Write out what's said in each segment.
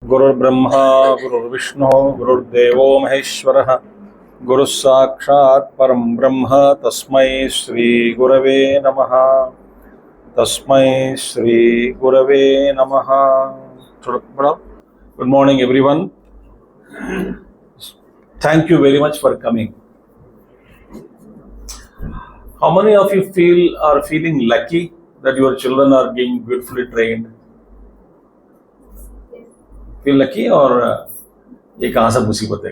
गुरुर्ब्रह्मा गुरुर्विष्णु गुरुर्देवो महेश्वरः गुरुः साक्षात् परं ब्रह्म तस्मै श्री गुरवे नमः। Good morning everyone. Thank you very much for coming. How many of you are feeling lucky that your children are being beautifully trained? Feel lucky और ये कहाँ से मुसीबत है?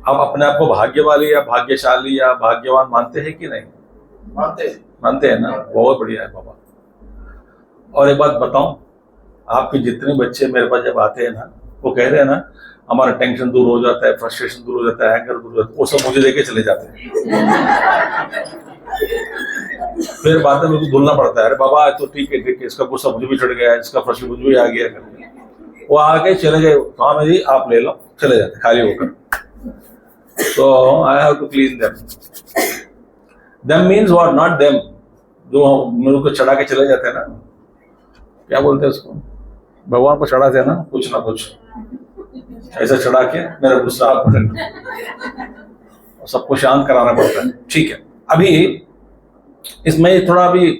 आप अपने आप को भाग्यवाली या भाग्यशाली या भाग्यवान मानते हैं कि नहीं? मानते हैं ना? बहुत बढ़िया है बाबा। और एक बात बताऊं, आपके जितने बच्चे मेरे पास जब आते हैं ना, वो कह रहे हैं ना हमारा टेंशन दूर हो जाता है, फ्रस्ट्रेशन दूर हो जाता है, एंगर दूर हो जाता है, वो सब मुझे देके चले जाते हैं। फिर बाद में मुझे भूलना पड़ता है, अरे बाबा तो ठीक है इसका गुस्सा मुझे भी चढ़ गया, इसका फ्रस्ट्रेशन मुझे भी आ गया करके वो आके चले गए। हाँ मैं जी आप ले लो, चले जाते खाली होकर। तो I have to clean them means what, not them, जो मेरे को चढ़ा के चले जाते हैं ना, क्या बोलते हैं उसको, भगवान को चढ़ाते हैं ना कुछ ऐसा चढ़ा के मेरा गुस्सा आप सबको शांत कराना पड़ता है। ठीक है, अभी इसमें थोड़ा अभी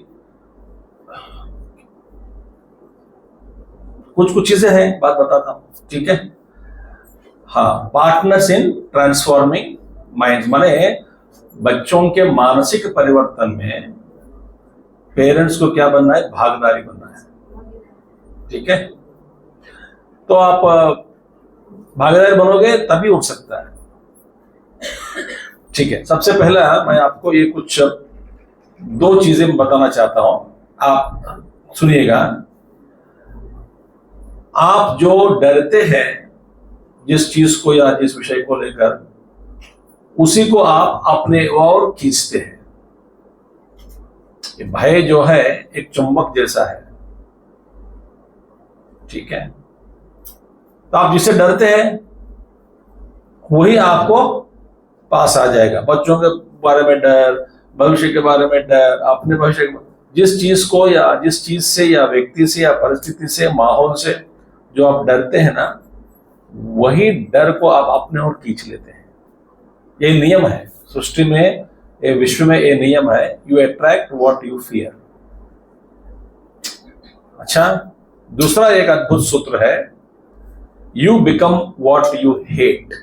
कुछ चीजें हैं, बात बताता हूं, ठीक है। हाँ, पार्टनर्स इन ट्रांसफॉर्मिंग माइंड्स, माने बच्चों के मानसिक परिवर्तन में पेरेंट्स को क्या बनना है, भागीदारी बनना है, ठीक है। तो आप भागीदार बनोगे तभी हो सकता है, ठीक है। सबसे पहला मैं आपको ये कुछ दो चीजें बताना चाहता हूं, आप सुनिएगा। आप जो डरते हैं जिस चीज को या जिस विषय को लेकर, उसी को आप अपने ओर खींचते हैं। भय जो है एक चुंबक जैसा है, ठीक है। तो आप जिससे डरते हैं वही आपको पास आ जाएगा। बच्चों के बारे में डर, भविष्य के बारे में डर, अपने भविष्य के, जिस चीज को या जिस चीज से या व्यक्ति से या परिस्थिति से, माहौल से जो आप डरते हैं ना, वही डर को आप अपने ओर खींच लेते हैं। ये नियम है सृष्टि में, ये विश्व में ये नियम है, you attract what you fear. अच्छा, दूसरा एक अद्भुत सूत्र है, you become what you hate.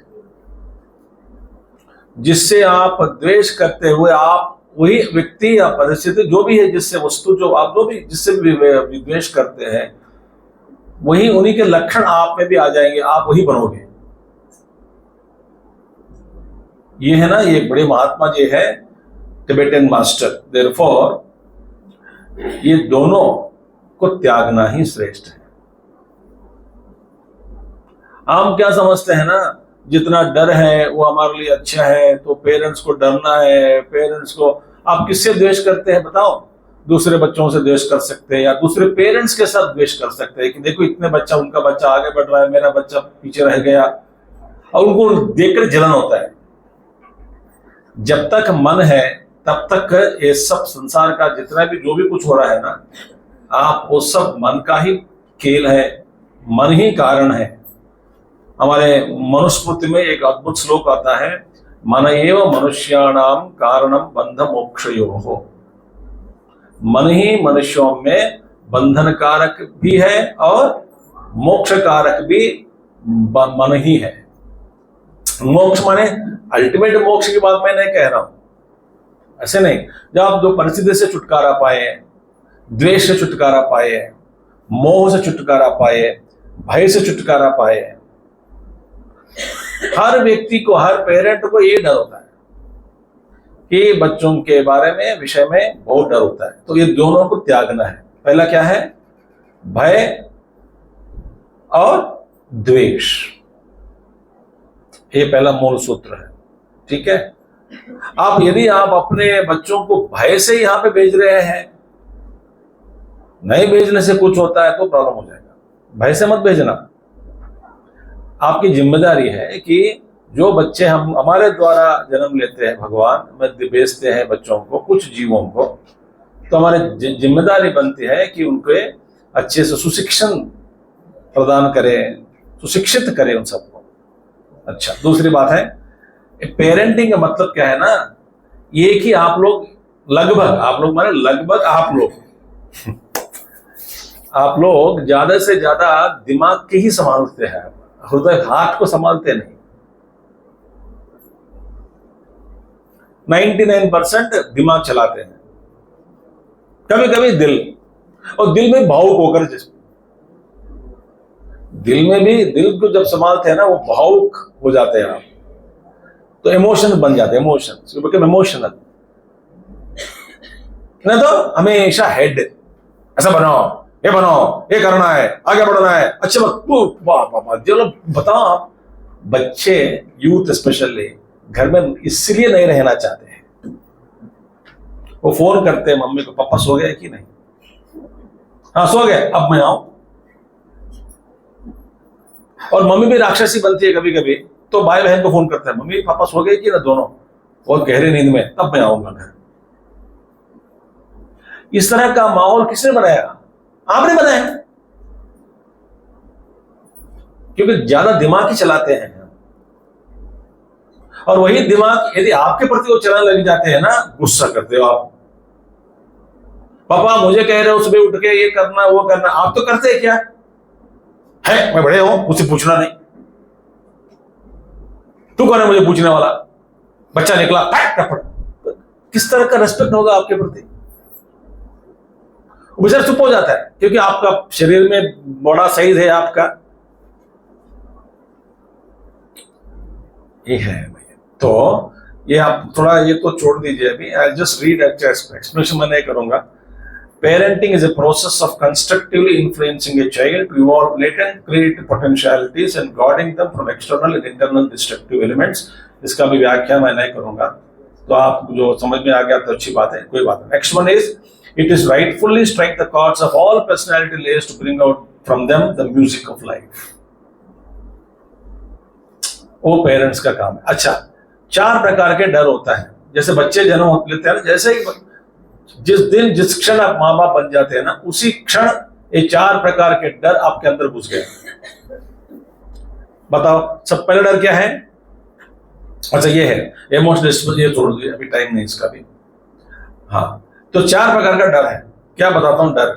जिससे आप द्वेष करते हुए, आप वही व्यक्ति या परिस्थिति जो भी है, जिससे वस्तु जो आप जो भी जिससे भी द्वेष करते हैं, वही उन्हीं के लक्षण आप में भी आ जाएंगे, आप वही बनोगे। ये है ना, ये बड़े महात्मा जी है, टिबेटन मास्टर। देयरफॉर ये दोनों को त्यागना ही श्रेष्ठ है। हम क्या समझते हैं ना, जितना डर है वो हमारे लिए अच्छा है, तो पेरेंट्स को डरना है। पेरेंट्स को आप किससे द्वेष करते हैं बताओ? दूसरे बच्चों से द्वेष कर सकते हैं, या दूसरे पेरेंट्स के साथ द्वेष कर सकते हैं कि देखो इतने बच्चा, उनका बच्चा आगे बढ़ रहा है, मेरा बच्चा पीछे रह गया, और उनको देखकर जलन होता है। जब तक मन है तब तक ये सब संसार का जितना भी जो भी कुछ हो रहा है ना, आप वो सब मन का ही खेल है, मन ही कारण है। हमारे मनुस्मृति में एक अद्भुत श्लोक आता है, मन एव मनुष्याणाम कारणम बंध मोक्षयोः। मन ही मनुष्यों में बंधन कारक भी है और मोक्ष कारक भी मन ही है। मोक्ष माने अल्टीमेट मोक्ष की बात मैं नहीं कह रहा हूं, ऐसे नहीं। जब आप जो परिस्थिति से छुटकारा पाए, द्वेष से छुटकारा पाए, मोह से छुटकारा पाए, भय से छुटकारा पाए, हर व्यक्ति को, हर पेरेंट को ये डर होता है कि बच्चों के बारे में, विषय में बहुत डर होता है। तो ये दोनों को त्यागना है। पहला क्या है? भय और द्वेष, ये पहला मूल सूत्र है, ठीक है। आप यदि आप अपने बच्चों को भय से यहां पे भेज रहे हैं, नहीं भेजने से कुछ होता है तो प्रॉब्लम हो जाएगा। भय से मत भेजना। आपकी जिम्मेदारी है कि जो बच्चे हम हमारे द्वारा जन्म लेते हैं, भगवान भेजते हैं बच्चों को, कुछ जीवों को, तो हमारी जिम्मेदारी बनती है कि उनके अच्छे से सुशिक्षण प्रदान करे, सुशिक्षित करे उन सबको। अच्छा, दूसरी बात है पेरेंटिंग का मतलब क्या है ना, ये कि आप लोग लगभग, आप लोग माने लगभग आप लोग ज्यादा से ज्यादा दिमाग के ही संभालते हैं, हृदय हाथ को संभालते नहीं। 99% दिमाग चलाते हैं, कभी कभी दिल, और दिल में भावुक होकर, जिसको दिल में भी, दिल को जब संभालते हैं ना वो भावुक हो जाते हैं आप, तो इमोशन बन जाते हैं, इमोशन बिकम इमोशनल। नहीं तो हमेशा हेड, ऐसा बनाओ, ये बनाओ, ये करना है, आगे बढ़ना है, अच्छे चलो बताओ। आप बच्चे, यूथ स्पेशली घर में इसलिए नहीं रहना चाहते हैं, वो फोन करते हैं मम्मी को, पापा सो गए कि नहीं, हाँ सो गए, अब मैं आऊं। और मम्मी भी राक्षसी बनती है कभी कभी, तो भाई बहन को फोन करते हैं, मम्मी पापा सो गए कि ना, दोनों बहुत गहरी नींद में, तब मैं आऊंगा घर। इस तरह का माहौल किसने बनाया? आपने बनाया, क्योंकि ज्यादा दिमाग ही चलाते हैं। और वही दिमाग यदि आपके प्रति वो चलाने लग जाते हैं ना, गुस्सा करते हो आप, पापा मुझे कह रहे हो सुबह उठ के ये करना वो करना, आप तो करते हैं क्या है, मैं बड़े हो मुझसे पूछना नहीं, तू कौन है मुझे पूछने वाला, बच्चा निकला किस तरह का रेस्पेक्ट होगा आपके प्रति? बेचारा चुप हो जाता है, क्योंकि आपका शरीर में बड़ा साइज है आपका, ये है। तो ये आप थोड़ा ये तो छोड़ दीजिए अभी, आई जस्ट रीड एक्सप्लेनेशन मैं नहीं करूंगा। Parenting is a process of constructively influencing a child to evolve latent creative potentialities and guarding them from external and internal destructive elements. इसका भी व्याख्या मैं नहीं करूंगा, तो आप जो समझ में आ गया तो अच्छी बात है, कोई बात नहीं। Next one is, it is rightfully strike the chords of all personality layers to bring out from them the music of life. वो पेरेंट्स का काम है। अच्छा, 4 प्रकार के डर होता है, जैसे बच्चे जन्म लेते हैं, जैसे ही जिस दिन जिस क्षण आप माँ बाप बन जाते हैं ना, उसी क्षण ये 4 प्रकार के डर आपके अंदर घुस गए। बताओ, सब पहला डर क्या है? अच्छा ये है इमोशनल, ये छोड़ दिए अभी, टाइम नहीं इसका भी। हाँ, तो 4 प्रकार का डर है, क्या बताता हूं डर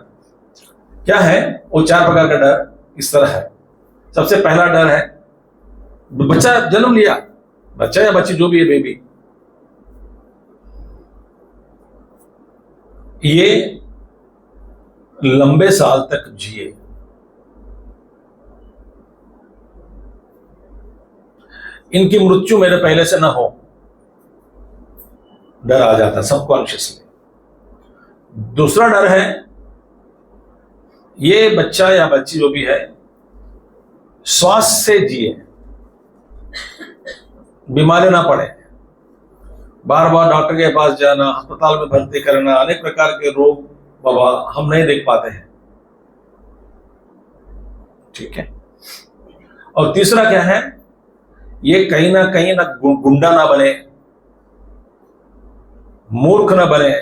क्या है। वो 4 प्रकार का डर इस तरह है। सबसे पहला डर है, बच्चा जन्म लिया, बच्चा या बच्ची जो भी है, बेबी, ये लंबे साल तक जिए, इनकी मृत्यु मेरे पहले से ना हो, डर आ जाता सबकॉन्शियसली। दूसरा डर है, ये बच्चा या बच्ची जो भी है स्वास्थ्य से जिए, बीमारी ना पड़े, बार बार डॉक्टर के पास जाना, अस्पताल में भर्ती करना, अनेक प्रकार के रोग बाबा हम नहीं देख पाते हैं, ठीक है। और तीसरा क्या है, ये कहीं ना गुंडा ना बने, मूर्ख ना बने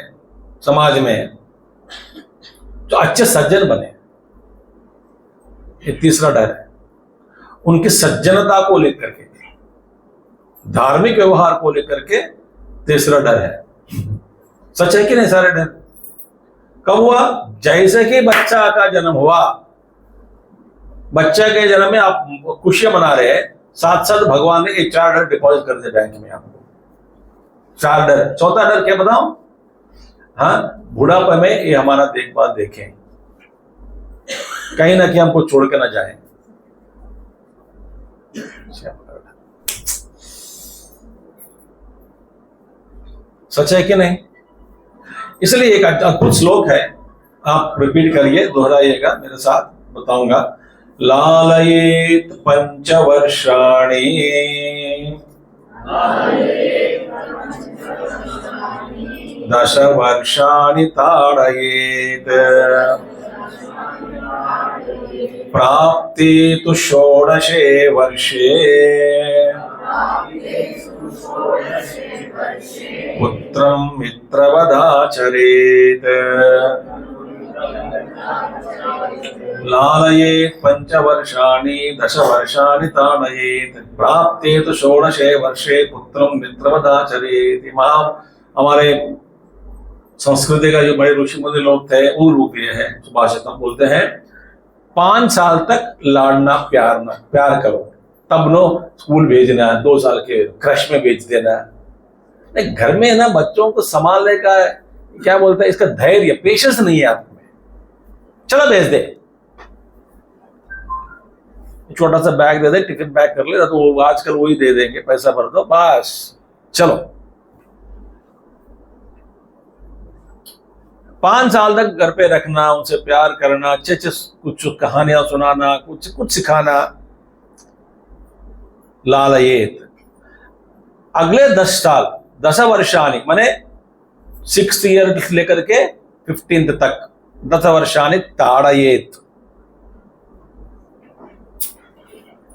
समाज में, तो अच्छे सज्जन बने, ये तीसरा डर है। उनकी सज्जनता को लेकर के, धार्मिक व्यवहार को लेकर के तीसरा डर है। सच है कि नहीं? सारे डर कब हुआ? जैसे कि बच्चा का जन्म हुआ, बच्चे के जन्म में आप खुशियां मना रहे हैं, साथ साथ भगवान ने ये 4 डर डिपॉजिट कर दिए बैंक में आपको, 4 डर। चौथा डर क्या बताऊं? हाँ, बुढ़ापे में ये हमारा देखभाल देखें, कहीं ना कहीं हमको छोड़ के ना जाए। सच है कि नहीं? इसलिए एक अद्भुत श्लोक है, आप रिपीट करिए, दोहराइएगा मेरे साथ, बताऊंगा। लालयेत पंचवर्षाणि दशवर्षाणि ताडयेत प्राप्ते तु षोडशे वर्षे पुत्रं मित्रवदाचरेत। लालयेत् पंचवर्षाणि दशवर्षाणि ताडयेत् प्राप्ते तो षोडशे वर्षे पुत्रं मित्रवदाचरेत्। हमारे संस्कृति का जो बड़े ऋषि मुनि लोग थे वो रूप ये है, सुभाषितम बोलते हैं 5 साल तक लाडना प्यार करो, तब नो स्कूल भेजना, 2 साल के क्रश में भेज देना। घर में ना बच्चों को संभालने का क्या बोलते हैं, इसका धैर्य पेशेंस नहीं है आप में, चलो भेज दे, छोटा सा बैग दे दे, टिकट बैग कर ले, तो वो आजकल वही दे देंगे, पैसा भर दो बस चलो। 5 साल तक घर पे रखना, उनसे प्यार करना, अच्छे अच्छे कुछ कहानियां सुनाना, कुछ सिखाना। लालयेत, अगले 10 साल 10 वर्षानी माने 6th ईयर लेकर के 15th तक 10 वर्षानी ताड़येत।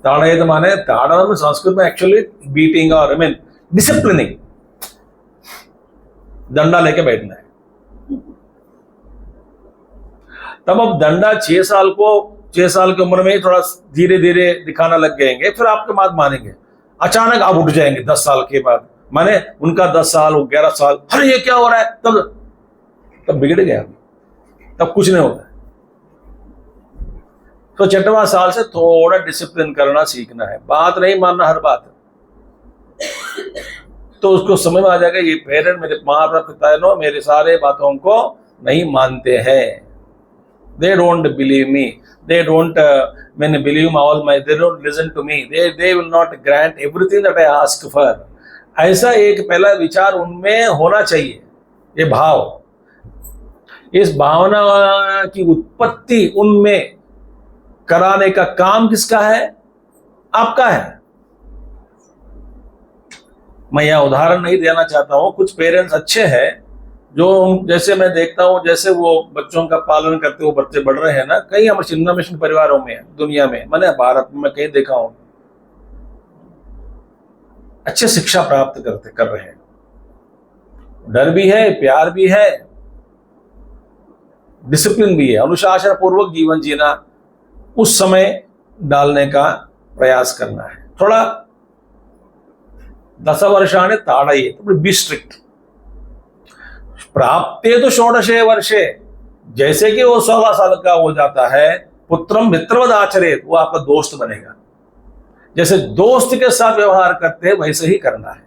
ताड़येत माने ताड़ना में संस्कृत में एक्चुअली बीटिंग और डिसिप्लिनिंग, दंडा लेके बैठना है। तब अब दंडा 6 साल की उम्र में थोड़ा धीरे धीरे दिखाना लग जाएंगे, फिर आपके बात मानेंगे। अचानक आप उठ जाएंगे 10 साल के बाद, माने उनका 10 साल 11 साल, अरे ये क्या हो रहा है, तब बिगड़ गया, तब कुछ नहीं होता है। तो 6वां साल से थोड़ा डिसिप्लिन करना सीखना है, बात नहीं मानना हर बात। तो उसको समझ में आ जाएगा ये पेरेंट, मेरे माँ बाप पिता नो मेरे सारे बातों को नहीं मानते हैं, they don't believe me, they don't believe all my, they don't listen to me, they will not grant everything that I ask for। ऐसा एक पहला विचार उनमें होना चाहिए, ये भाव, इस भावना की उत्पत्ति उनमें कराने का काम किसका है, आपका है। मैं यह उदाहरण नहीं देना चाहता हूं, कुछ पेरेंट्स अच्छे हैं जो जैसे मैं देखता हूं, जैसे वो बच्चों का पालन करते हुए बच्चे बढ़ रहे हैं ना, कई हमारे चिन्ना मिशन परिवारों में दुनिया में, मैंने भारत में कहीं देखा हूं, अच्छे शिक्षा प्राप्त कर रहे हैं, डर भी है, प्यार भी है, डिसिप्लिन भी है, अनुशासन पूर्वक जीवन जीना, उस समय डालने का प्रयास करना है। थोड़ा 10 वर्षाने ताड़येत, बी स्ट्रिक्ट। प्राप्ते तो षोडशे वर्षे, जैसे कि वो 16 साल का हो जाता है, पुत्रम मित्रवद आचरेत, वो आपका दोस्त बनेगा। जैसे दोस्त के साथ व्यवहार करते हैं वैसे ही करना है।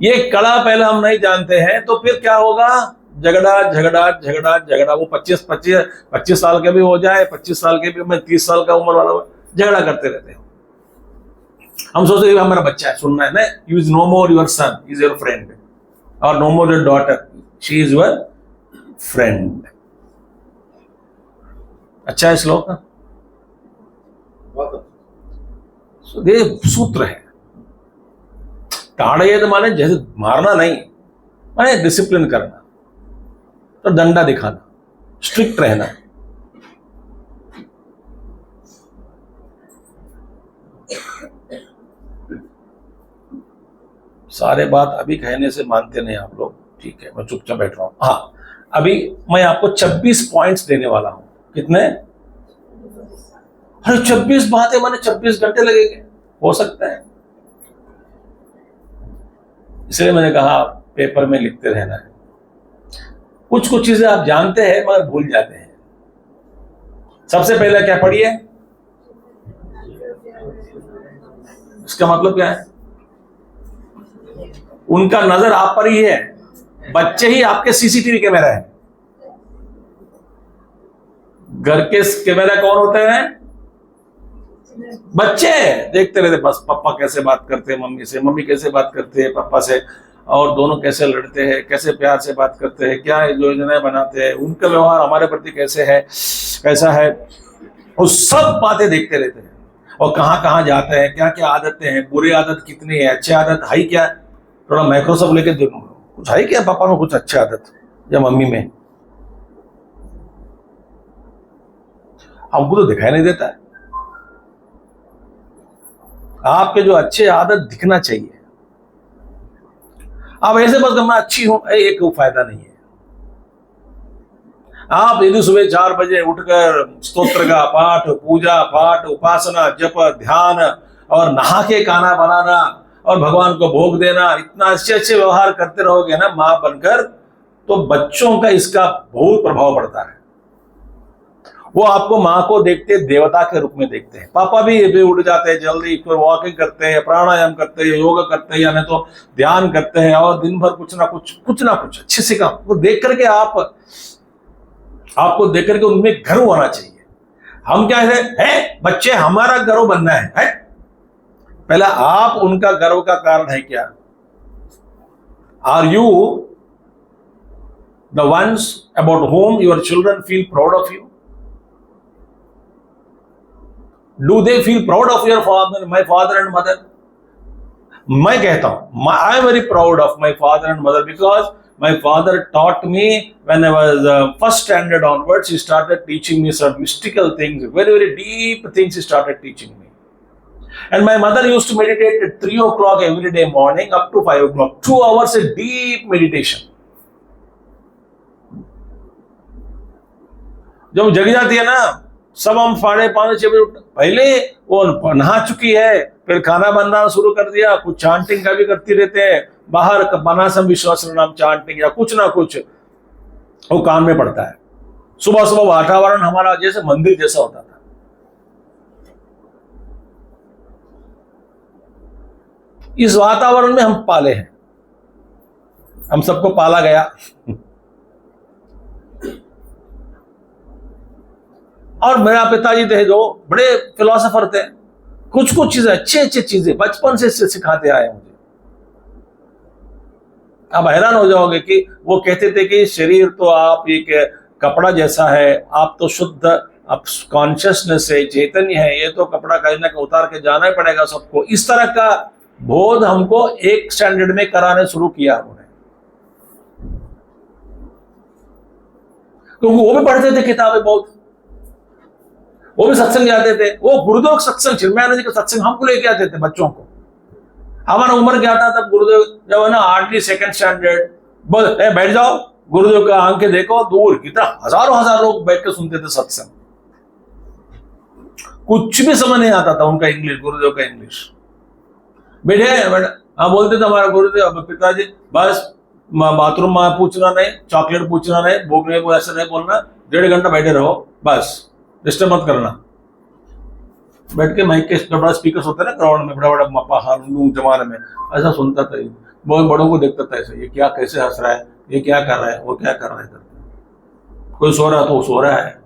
ये कला पहले हम नहीं जानते हैं, तो फिर क्या होगा, झगड़ा। वो 25 साल के भी हो जाए, 25 साल के भी, मैं 30 साल का उम्र वाला, झगड़ा करते रहते हैं। हम सोचते हैं हमारा बच्चा है, सुनना है ना, you is no more your son, is your friend, और no more your daughter, she is your friend. अच्छा है श्लोक, ये सूत्र है। ताड़येत माने जैसे मारना नहीं, माने डिसिप्लिन करना, तो दंडा दिखाना, स्ट्रिक्ट रहना। सारे बात अभी कहने से मानते नहीं आप लोग, ठीक है, मैं चुपचाप बैठ रहा हूं। हाँ, अभी मैं आपको 26 पॉइंट्स देने वाला हूं। कितने? अरे 26 बातें, माने 26 घंटे लगेंगे, हो सकता है। इसलिए मैंने कहा पेपर में लिखते रहना है। कुछ चीजें आप जानते हैं मगर भूल जाते हैं। सबसे पहले क्या पढ़िए, इसका मतलब क्या है, उनका नजर आप पर ही है, बच्चे ही आपके सीसीटीवी कैमरा है। घर के कैमरा कौन होते हैं? बच्चे देखते रहते, बस पापा कैसे बात करते हैं मम्मी से, मम्मी कैसे बात करते हैं पापा से, और दोनों कैसे लड़ते हैं, कैसे प्यार से बात करते हैं, क्या योजनाएं बनाते हैं, उनका व्यवहार हमारे प्रति कैसे है, कैसा है, वो सब बातें देखते रहते हैं। और कहाँ कहाँ जाते हैं, क्या क्या आदतें हैं, बुरी आदत कितनी है, अच्छी आदत है क्या, थोड़ा माइक्रोसॉफ्ट लेके देखो, कुछ है क्या पापा में कुछ अच्छी आदत या मम्मी में, हमको तो दिखाई नहीं देता है। आपके जो अच्छे आदत दिखना चाहिए, आप ऐसे बस मैं अच्छी हूं, एक फायदा नहीं है। आप यदि सुबह 4 बजे उठकर स्तोत्र का पाठ, पूजा पाठ, उपासना, जप, ध्यान और नहा के खाना बनाना और भगवान को भोग देना, इतना अच्छे अच्छे व्यवहार करते रहोगे ना मां बनकर, तो बच्चों का इसका बहुत प्रभाव पड़ता है। वो आपको मां को देखते देवता के रूप में देखते हैं। पापा भी उठ जाते हैं जल्दी, फिर वॉकिंग करते हैं, प्राणायाम करते हैं, योगा करते हैं, या नहीं तो ध्यान करते हैं, और दिन भर कुछ ना कुछ अच्छे से काम वो देख करके आपको देख करके उनमें गर्व होना चाहिए। हम क्या है बच्चे हमारा गर्व बनना है? पहले आप उनका गर्व का कारण है क्या? Are you the ones about home your children feel proud of you? Do they feel proud of your father, my father and mother? मैं कहता हूं I am very proud of my father and mother, because my father taught me when I was first standard onwards. He started teaching me some mystical things, very, very deep things he started teaching me. And my mother used to meditate at 3 o'clock every day morning up to 5 o'clock. 2 hours of deep meditation. जब जग जाती है ना, सब हम 5:30 6 बजे पहले वो नहा चुकी है, फिर खाना बनना शुरू कर दिया, कुछ चांटिंग का भी करती रहते हैं, बाहर बनासम विश्वासनाम चांटिंग या कुछ ना कुछ वो काम में पड़ता है। सुबह सुबह वातावरण हमारा जैसे मंदिर जैसा होता था। इस वातावरण में हम पाले हैं, हम सबको पाला गया। और मेरा पिताजी थे जो बड़े फिलोसोफर थे, कुछ चीजें अच्छी चीजें बचपन से सिखाते आए मुझे। आप हैरान हो जाओगे कि वो कहते थे कि शरीर तो आप एक कपड़ा जैसा है, आप तो शुद्ध, आप कॉन्शियसनेस है, चैतन्य है, ये तो कपड़ा कहीं ना कहीं उतार के जाना ही पड़ेगा सबको। इस तरह का बोध हमको एक स्टैंडर्ड में कराने शुरू किया उन्होंने, क्योंकि वो भी पढ़ते थे किताबें बहुत, वो भी सत्संग जाते थे। वो गुरुदेव सत्संग, चिन्मयानंद जी का सत्संग हमको लेके आते थे बच्चों को। हमारा उम्र क्या था तब, गुरुदेव जब है ना 8वीं 2nd स्टैंडर्ड, बोल बैठ जाओ, गुरुदेव का आंखें देखो दूर, कितना हजार लोग बैठ के सुनते थे सत्संग। कुछ भी समझ नहीं आता था उनका इंग्लिश, गुरुदेव का इंग्लिश। बैठे हाँ बोलते थे हमारा गुरुदेव, पिताजी बस बाथरूम में पूछना नहीं, चॉकलेट पूछना नहीं, भूख नहीं, ऐसा नहीं बोलना, 1.5 घंटा बैठे रहो बस, डिस्टर्ब मत करना। बैठ के माइक के बड़ा स्पीकर होता है ना ग्राउंड में, बड़ा बड़ा पहाड़ जमाने में, ऐसा सुनता था। बहुत बड़ों को देखता था ऐसे, ये क्या कैसे हंस रहा है, ये क्या कर रहा है, वो क्या कर रहा है, कोई सो रहा तो वो सो रहा है।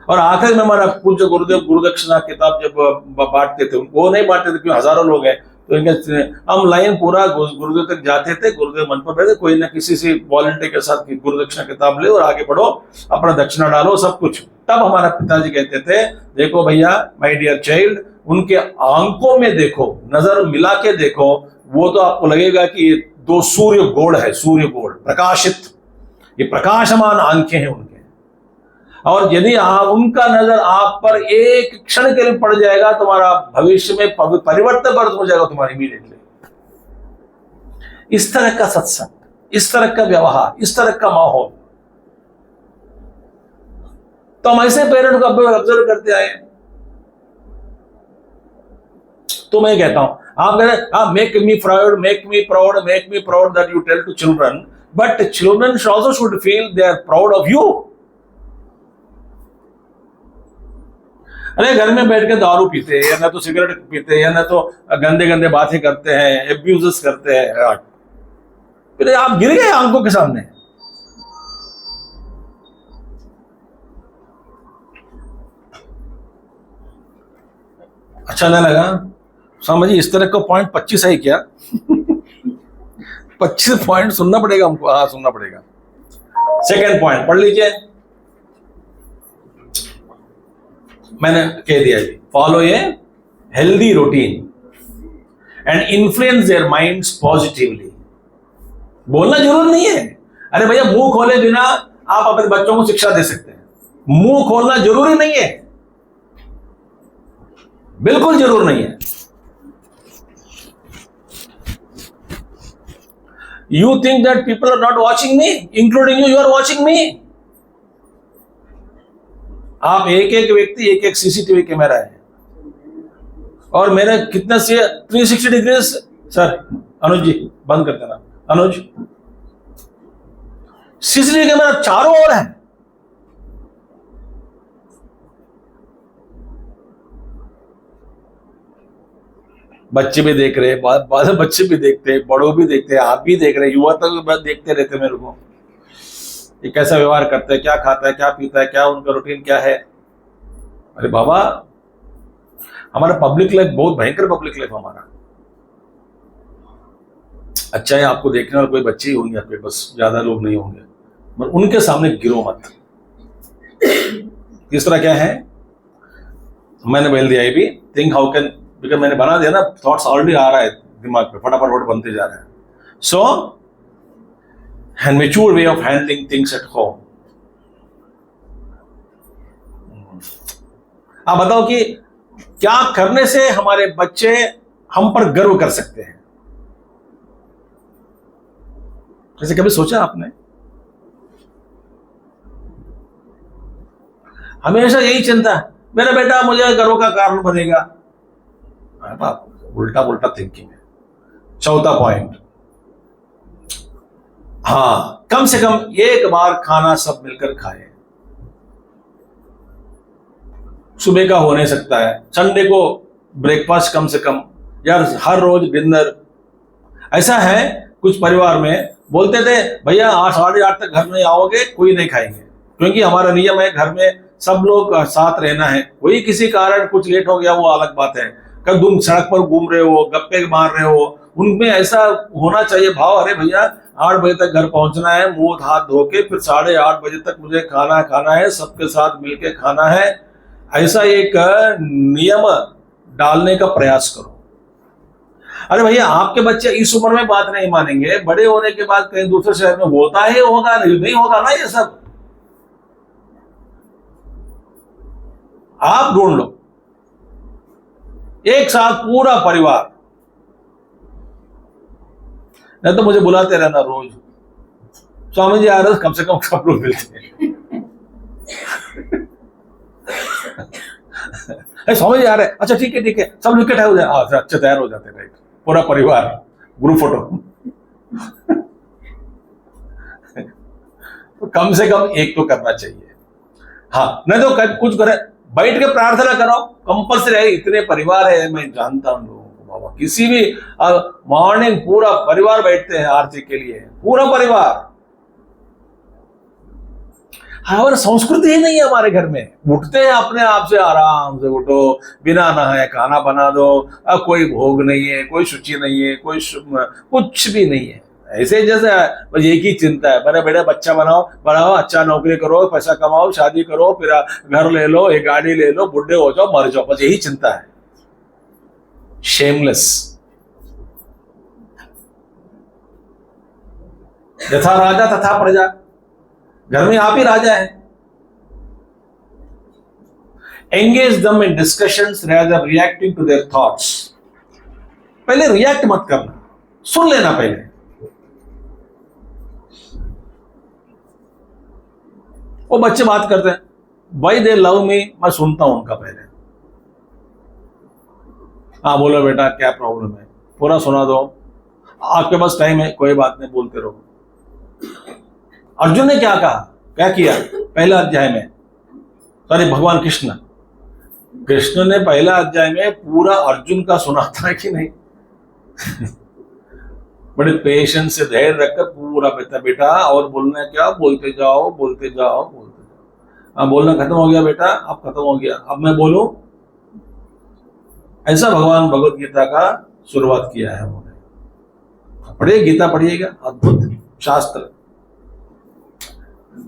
और आखिर में हमारा पूज्य गुरुदेव गुरुदक्षिणा किताब जब बांटते थे, वो नहीं बांटते थे क्योंकि हजारों लोग हैं, तो इनके हम लाइन पूरा गुरुदेव तक जाते थे, गुरुदेव मन पर बैठे, कोई ना किसी से वॉलंटियर के साथ गुरुदक्षिणा किताब ले और आगे बढ़ो, अपना दक्षिणा डालो, सब कुछ। तब हमारा पिताजी कहते थे, देखो भैया माय डियर चाइल्ड, उनके आंखों में देखो, नजर मिला के देखो, वो तो आपको लगेगा कि ये 2 सूर्य गोड़ है, सूर्य गोड़ प्रकाशित, ये प्रकाशमान आंखें हैं उनके। और यदि उनका नजर आप पर एक क्षण के लिए पड़ जाएगा, तुम्हारा भविष्य में परिवर्तन हो जाएगा तुम्हारी इमीडिएटली। इस तरह का सत्संग, इस तरह का व्यवहार, इस तरह का माहौल, तो हम ऐसे पेरेंट को ऑब्जर्व करते आए। तो मैं कहता हूं, आप कहते हैं make me proud, make me proud, make me proud that you tell to children, but children also should feel they are proud of you. अरे घर में बैठ के दारू पीते हैं, या ना तो सिगरेट पीते हैं, या ना तो गंदे गंदे बातें करते हैं, एब्यूजेस करते हैं, फिर आप गिर गए आंखों के सामने। अच्छा नहीं लगा? समझिए, इस तरह का पॉइंट 25 है क्या? 25 पॉइंट सुनना पड़ेगा हमको। हाँ सुनना पड़ेगा। सेकेंड पॉइंट पढ़ लीजिए, मैंने कह दिया जी, follow a healthy routine and influence their minds positively. बोलना जरूर नहीं है। अरे भैया मुंह खोले बिना आप अपने बच्चों को शिक्षा दे सकते हैं, मुंह खोलना जरूरी नहीं है, बिल्कुल जरूर नहीं है। You think that people are not watching me, including you are watching me. आप एक एक व्यक्ति एक एक सीसीटीवी कैमरा है, और मेरा कितना से 360 डिग्री। सर अनुज जी बंद कर देना, अनुज सीसीटीवी कैमरा चारों ओर है। बच्चे भी देख रहे, बाद बच्चे भी देखते, बड़ों भी देखते, आप भी देख रहे, युवा तक बस देखते रहते मेरे को, ये कैसा व्यवहार करता है, क्या खाता है, क्या पीता है, क्या उनका रूटीन क्या है। अरे बाबा, हमारा पब्लिक लाइफ बहुत भयंकर पब्लिक लाइफ हमारा। अच्छा है आपको देखने वाले कोई बच्चे ही होंगे आपके, बस ज्यादा लोग नहीं होंगे, मगर उनके सामने गिरो मत। तीसरा क्या है, मैंने बोल दिया ये भी, थिंक हाउ कैन, बिकॉज मैंने बना दिया ना, थॉट्स ऑलरेडी आ रहा है दिमाग पे, फटाफट बनते जा रहा है। So and mature way of handling things at home. आप बताओ कि क्या करने से हमारे बच्चे हम पर गर्व कर सकते हैं? ऐसे कभी सोचा आपने? हमेशा यही चिंता, मेरा बेटा मुझे गर्व का कारण बनेगा। उल्टा उल्टा थिंकिंग है। चौथा पॉइंट, हाँ, कम से कम एक बार खाना सब मिलकर खाए। सुबह का हो नहीं सकता है, संडे को ब्रेकफास्ट कम से कम, यार हर रोज डिनर। ऐसा है कुछ परिवार में बोलते थे भैया 8 साढ़े 8 तक घर में आओगे, कोई नहीं खाएंगे, क्योंकि हमारा नियम है घर में सब लोग साथ रहना है। कोई किसी कारण कुछ लेट हो गया वो अलग बात है, कब तुम सड़क पर घूम रहे हो, गप्पे मार रहे हो, उनमें ऐसा होना चाहिए भाव, अरे भैया 8 बजे तक घर पहुंचना है, मुंह हाथ धो के, फिर 8:30 बजे तक मुझे खाना है, सबके साथ मिलके खाना है। ऐसा एक नियम डालने का प्रयास करो। अरे भैया आपके बच्चे इस उम्र में बात नहीं मानेंगे, बड़े होने के बाद कहीं दूसरे शहर में होता ही होगा, नहीं होगा ना ये सब। आप ढूंढ लो एक साथ पूरा परिवार, नहीं तो मुझे बुलाते रहना रोज, स्वामी जी आ रहे, कम से कम सब लोग मिलते हैं। स्वामी जी आ रहे, अच्छा ठीक है, सब लोग इकट्ठा हो जाए, अच्छा तैयार हो जाते, राइट, पूरा परिवार, ग्रुप फोटो। तो कम से कम एक तो करना चाहिए। हाँ, नहीं तो कुछ करे, बैठ के प्रार्थना करो, कंपल्सरी है। इतने परिवार है, मैं जानता हूं लोगों को बाबा, किसी भी मॉर्निंग पूरा परिवार बैठते हैं आरती के लिए, पूरा परिवार। हमारी संस्कृति ही नहीं है हमारे घर में, उठते हैं अपने आप से, आराम से उठो, बिना नहाए खाना बना दो, कोई भोग नहीं है, कोई शुचि नहीं है, कोई कुछ भी नहीं है। ऐसे जैसे बस एक ही चिंता है, मेरा बेटा बच्चा बनाओ, अच्छा नौकरी करो, पैसा कमाओ, शादी करो, फिर घर ले लो, एक गाड़ी ले लो, बुढ़े हो जाओ, मर जाओ, बस यही चिंता है। शेमलेस। यथा राजा तथा प्रजा, घर में आप ही राजा है। Engage them in discussions rather reacting to their thoughts. पहले रिएक्ट मत करना, सुन लेना पहले। वो बच्चे बात करते हैं, वाई दे लव मी, मैं सुनता हूं उनका पहले। हाँ बोलो बेटा क्या प्रॉब्लम है, पूरा सुना दो, आपके पास टाइम है, कोई बात नहीं, बोलते रहो। अर्जुन ने क्या कहा, क्या किया पहला अध्याय में, सॉरी भगवान कृष्ण ने पहला अध्याय में पूरा अर्जुन का सुना था कि नहीं? बड़े पेशेंस से धैर्य रखकर पूरा बेटा और बोलना क्या, बोलते जाओ। हाँ बोलना खत्म हो गया बेटा, अब खत्म हो गया, अब मैं बोलूं। ऐसा भगवान भगवत गीता का शुरुआत किया है उन्होंने। पढ़िए गीता, पढ़िएगा, अद्भुत शास्त्र।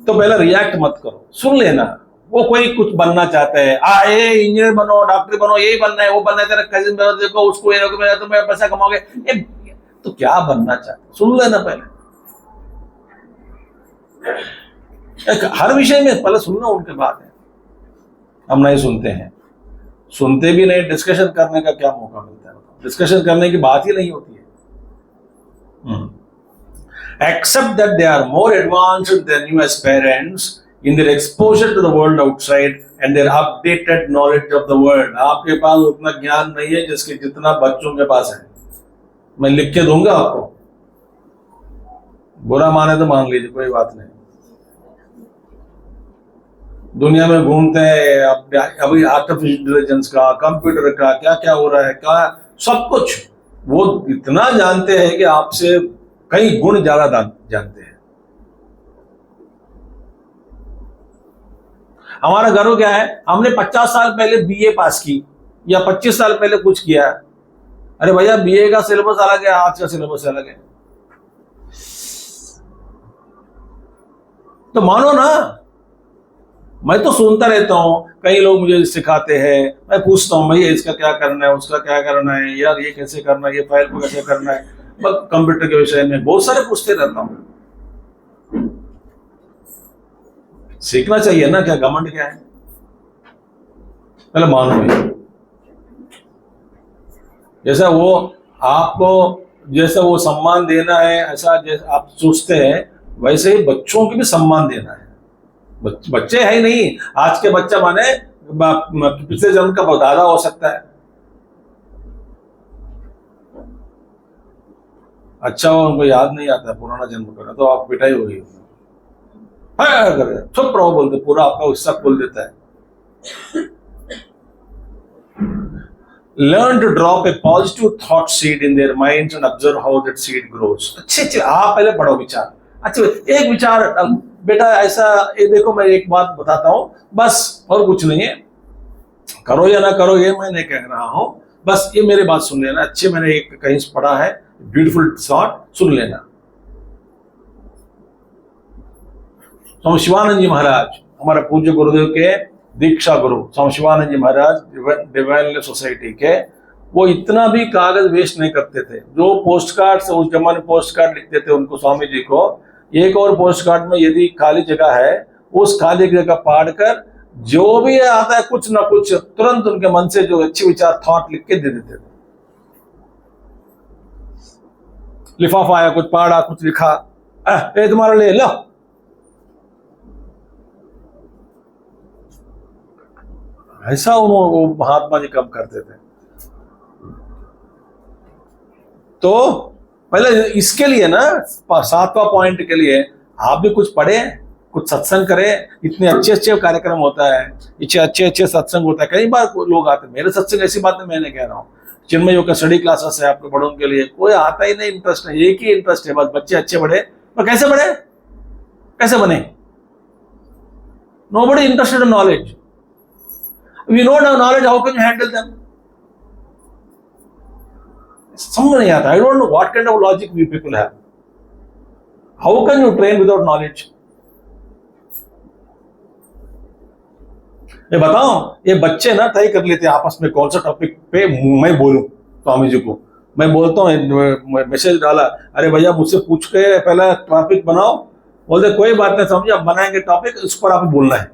तो पहला रिएक्ट मत करो, सुन लेना। वो कोई कुछ बनना चाहता है, इंजीनियर बनो, डॉक्टर बनो, यही बनना है, वो बनना है, तेरा कजिन देखो उसको, ये तो मैं पैसा कमाओगे, तो क्या बनना चाहते, सुन लेना पहले। हर विषय में पहले सुनना, उनके बाद है। हम नहीं सुनते हैं, सुनते भी नहीं, डिस्कशन करने का क्या मौका मिलता है? डिस्कशन करने की बात ही नहीं होती है। Except that they are more advanced than you as parents in their exposure to the world outside and their updated knowledge of the world. आपके पास उतना ज्ञान नहीं है जिसके जितना बच्चों के पास है. मैं लिख के दूंगा आपको, बुरा माने तो मान लीजिए, कोई बात नहीं. दुनिया में घूमते हैं अभी आर्टिफिशियल इंटेलिजेंस का, कंप्यूटर का, क्या क्या हो रहा है, क्या सब कुछ वो इतना जानते हैं कि आपसे कई गुण ज्यादा जानते हैं. हमारा गर्व क्या है, हमने 50 साल पहले बीए पास की या 25 साल पहले कुछ किया. अरे भैया, बीए का सिलेबस अलग है, आज का सिलेबस अलग है. तो मानो ना. मैं तो सुनता रहता हूं, कई लोग मुझे सिखाते हैं, मैं पूछता हूं भैया इसका क्या करना है, उसका क्या करना है, यार ये कैसे करना है, ये फाइल को कैसे करना है, कंप्यूटर के विषय में बहुत सारे पूछते रहता हूं. सीखना चाहिए ना, क्या घमंड क्या है. पहले मानो भैया, जैसा वो आपको जैसा वो सम्मान देना है, ऐसा जैसा आप सोचते हैं वैसे ही बच्चों की भी सम्मान देना है. बच्चे है ही नहीं, आज के बच्चा माने पिछले जन्म का दादा हो सकता है. अच्छा हो, उनको याद नहीं आता पुराना जन्म करना, तो आप पिटाई हो गई. चुप रहो बोलते, पूरा आपका हिस्सा खोल देता है. Learn to drop a positive thought seed in their minds and observe how that seed grows. अच्छे आप पहले पढ़ो विचार. अच्छा, एक विचार बेटा ऐसा, ये देखो मैं एक बात बताता हूं, बस और कुछ नहीं है, करो या ना करो ये मैं नहीं कह रहा हूं, बस ये मेरी बात सुन लेना. अच्छे, मैंने एक कहीं पढ़ा है, ब्यूटीफुल थॉट, सुन लेना. स्वामी शिवानंद जी महाराज, हमारे पूज्य गुरुदेव के दीक्षा गुरु स्वामी शिवानंद जी महाराज डिवाइन सोसाइटी के, वो इतना भी कागज वेस्ट नहीं करते थे. जो पोस्ट कार्ड, उस जमाने पोस्ट कार्ड लिखते थे उनको, स्वामी जी को, एक और पोस्ट कार्ड में यदि खाली जगह है, उस खाली जगह पढ़कर जो भी आता है कुछ ना कुछ तुरंत उनके मन से जो अच्छे विचार थॉट लिख के दे देते थे. लिफाफा आया, कुछ पढ़ा, कुछ लिखा, ये तुम्हारे लिए लो. ऐसा वो महात्मा जी कम करते थे. तो पहले इसके लिए ना, 7वां पॉइंट के लिए आप भी कुछ पढ़े, कुछ सत्संग करें. इतने अच्छे अच्छे कार्यक्रम होता है, इतने अच्छे अच्छे सत्संग होता है. कई बार लोग आते हैं मेरे सत्संग, ऐसी बात मैं नहीं कह रहा हूँ. चिन्मय योग का स्टडी क्लासेस है आपके बड़ों के लिए, कोई आता ही नहीं, इंटरेस्ट नहीं, एक ही इंटरेस्ट है बस, बच्चे अच्छे बढ़े. पर कैसे बढ़े, कैसे बने? Nobody interested in knowledge. We don't have knowledge, how can you handle them? समझ नहीं आता. I don't know what kind of logic we people have. How can you train without knowledge? ये बताओ, ये बच्चे ना तय कर लेते हैं आपस में कौन सा टॉपिक पे मैं बोलूं. स्वामी जी को मैं बोलता हूँ, मैसेज डाला, अरे भैया मुझसे पूछ के पहला टॉपिक बनाओ. बोलते कोई बात नहीं समझे, अब बनाएंगे टॉपिक, उस पर आप बोलना है.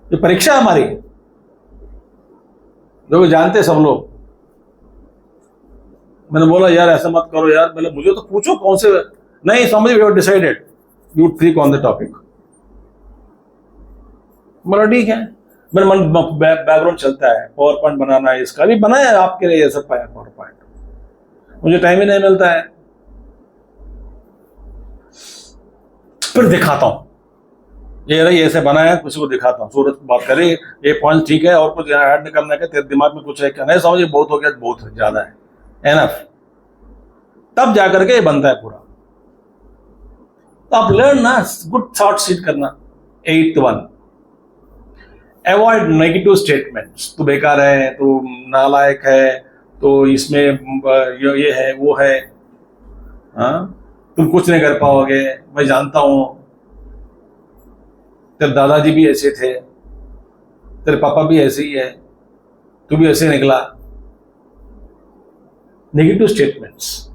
ये परीक्षा है हमारी, जो जानते सब लोग. मैंने बोला यार ऐसा मत करो यार, मतलब मुझे तो पूछो कौन से. नहीं समझ, we have decided you think on the topic. बोला ठीक है. मेरे मन बैकग्राउंड चलता है, पावर पॉइंट बनाना है, इसका भी बनाया आपके लिए, ये सब पाया पावर पॉइंट. मुझे टाइम ही नहीं मिलता है. फिर दिखाता हूं, ये रही ऐसे बनाया, किसी को दिखाता हूँ, सूरत बात करे, ये पॉइंट ठीक है और कुछ ऐड नहीं करना है, तेरे दिमाग में कुछ है क्या, नहीं समझे, बहुत हो गया, बहुत ज्यादा है, एनफ. तब जाकर के ये बनता है पूरा. तो आप लर्न ना, गुड थॉट सीट करना. 8th one, avoid negative statements. तू बेकार है, तू नालायक है, तो इसमें ये है वो है, हाँ तुम कुछ नहीं कर पाओगे, मैं जानता हूं, तेरे दादाजी भी ऐसे थे, तेरे पापा भी ऐसे ही है, तू भी ऐसे निकला. Negative statements.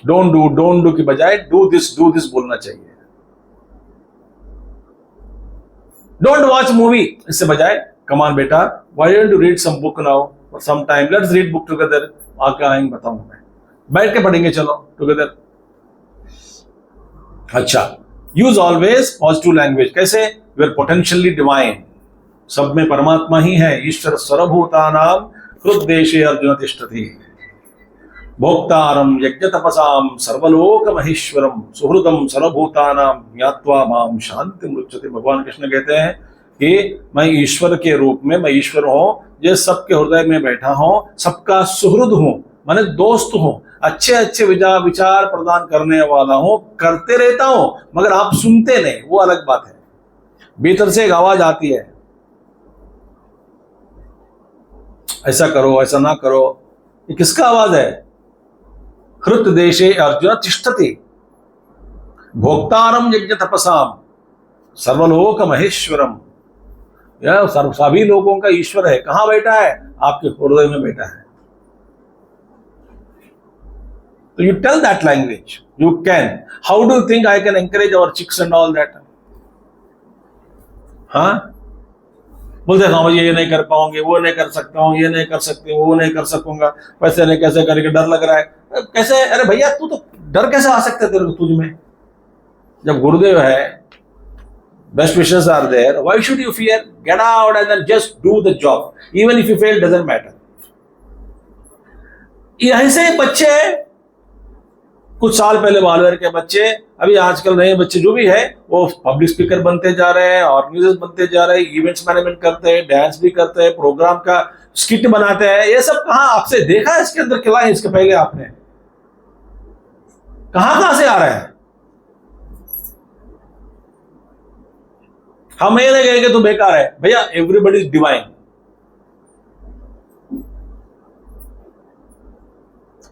डोंट डू की बजाय डू दिस बोलना चाहिए. डोंट वॉच मूवी, इससे बजाय कम ऑन बेटा, why don't you read some book now for some time, let's read book together. आगे आएंगे बताऊंगा मैं. बैठ के पढ़ेंगे चलो टुगेदर। अच्छा, यूज ऑलवेज पॉजिटिव लैंग्वेज। कैसे? वी आर पोटेंशियली डिवाइन, सब में परमात्मा ही है। ईश्वर सर्वभूतानां हृद्देशे अर्जुन तिष्ठति, भोक्तारं यज्ञ तपसाम सर्वलोक महेश्वरम सुहृदम सर्वभूतानां ज्ञात्वा माम शांति मुच्यते। भगवान कृष्ण कहते हैं कि मैं ईश्वर के रूप में, मैं ईश्वर हूं जो सबके हृदय में बैठा हूं, सबका सुहृद हूं, माने दोस्त हूं, अच्छे अच्छे विचार प्रदान करने वाला हूं, करते रहता हूं, मगर आप सुनते नहीं, वो अलग बात है। भीतर से एक आवाज आती है, ऐसा करो, ऐसा ना करो। ये किसका आवाज है? हृत देशे अर्जुन तिष्ठति, भोक्तारम यज्ञ तपसाम सर्वलोक महेश्वरम। यह सभी लोगों का ईश्वर है। कहां बैठा है? आपके हृदय में बैठा है। तो you tell that language. You can. How do you think I can encourage our chicks and all that? हाँ, बोलते हाँ भाई ये नहीं कर पाऊंगे, वो नहीं कर सकता हूँ, ये नहीं कर सकती हूँ, वो नहीं कर सकूंगा, वैसे नहीं कैसे करके डर लग रहा है। कैसे? अरे भैया तू तो डर कैसे आ सकते तेरे तुझ में? जब गुरुदेव है, best wishes are there, why should you fear? Get out and then just do the job. Even if you fail, doesn't matter. यहीं से बच्चे, कुछ साल पहले बालवेर के बच्चे, अभी आजकल नए बच्चे जो भी है वो पब्लिक स्पीकर बनते जा रहे हैं, ऑर्गेनाइजर बनते जा रहे हैं, इवेंट्स मैनेजमेंट करते हैं, डांस भी करते हैं, प्रोग्राम का स्किट बनाते हैं। ये सब कहां आपसे देखा है? इसके अंदर खिलाए इसके पहले आपने कहां से आ रहे हैं? हम ये नहीं कहेंगे तो बेकार है भैया, एवरीबडी इज डिवाइन।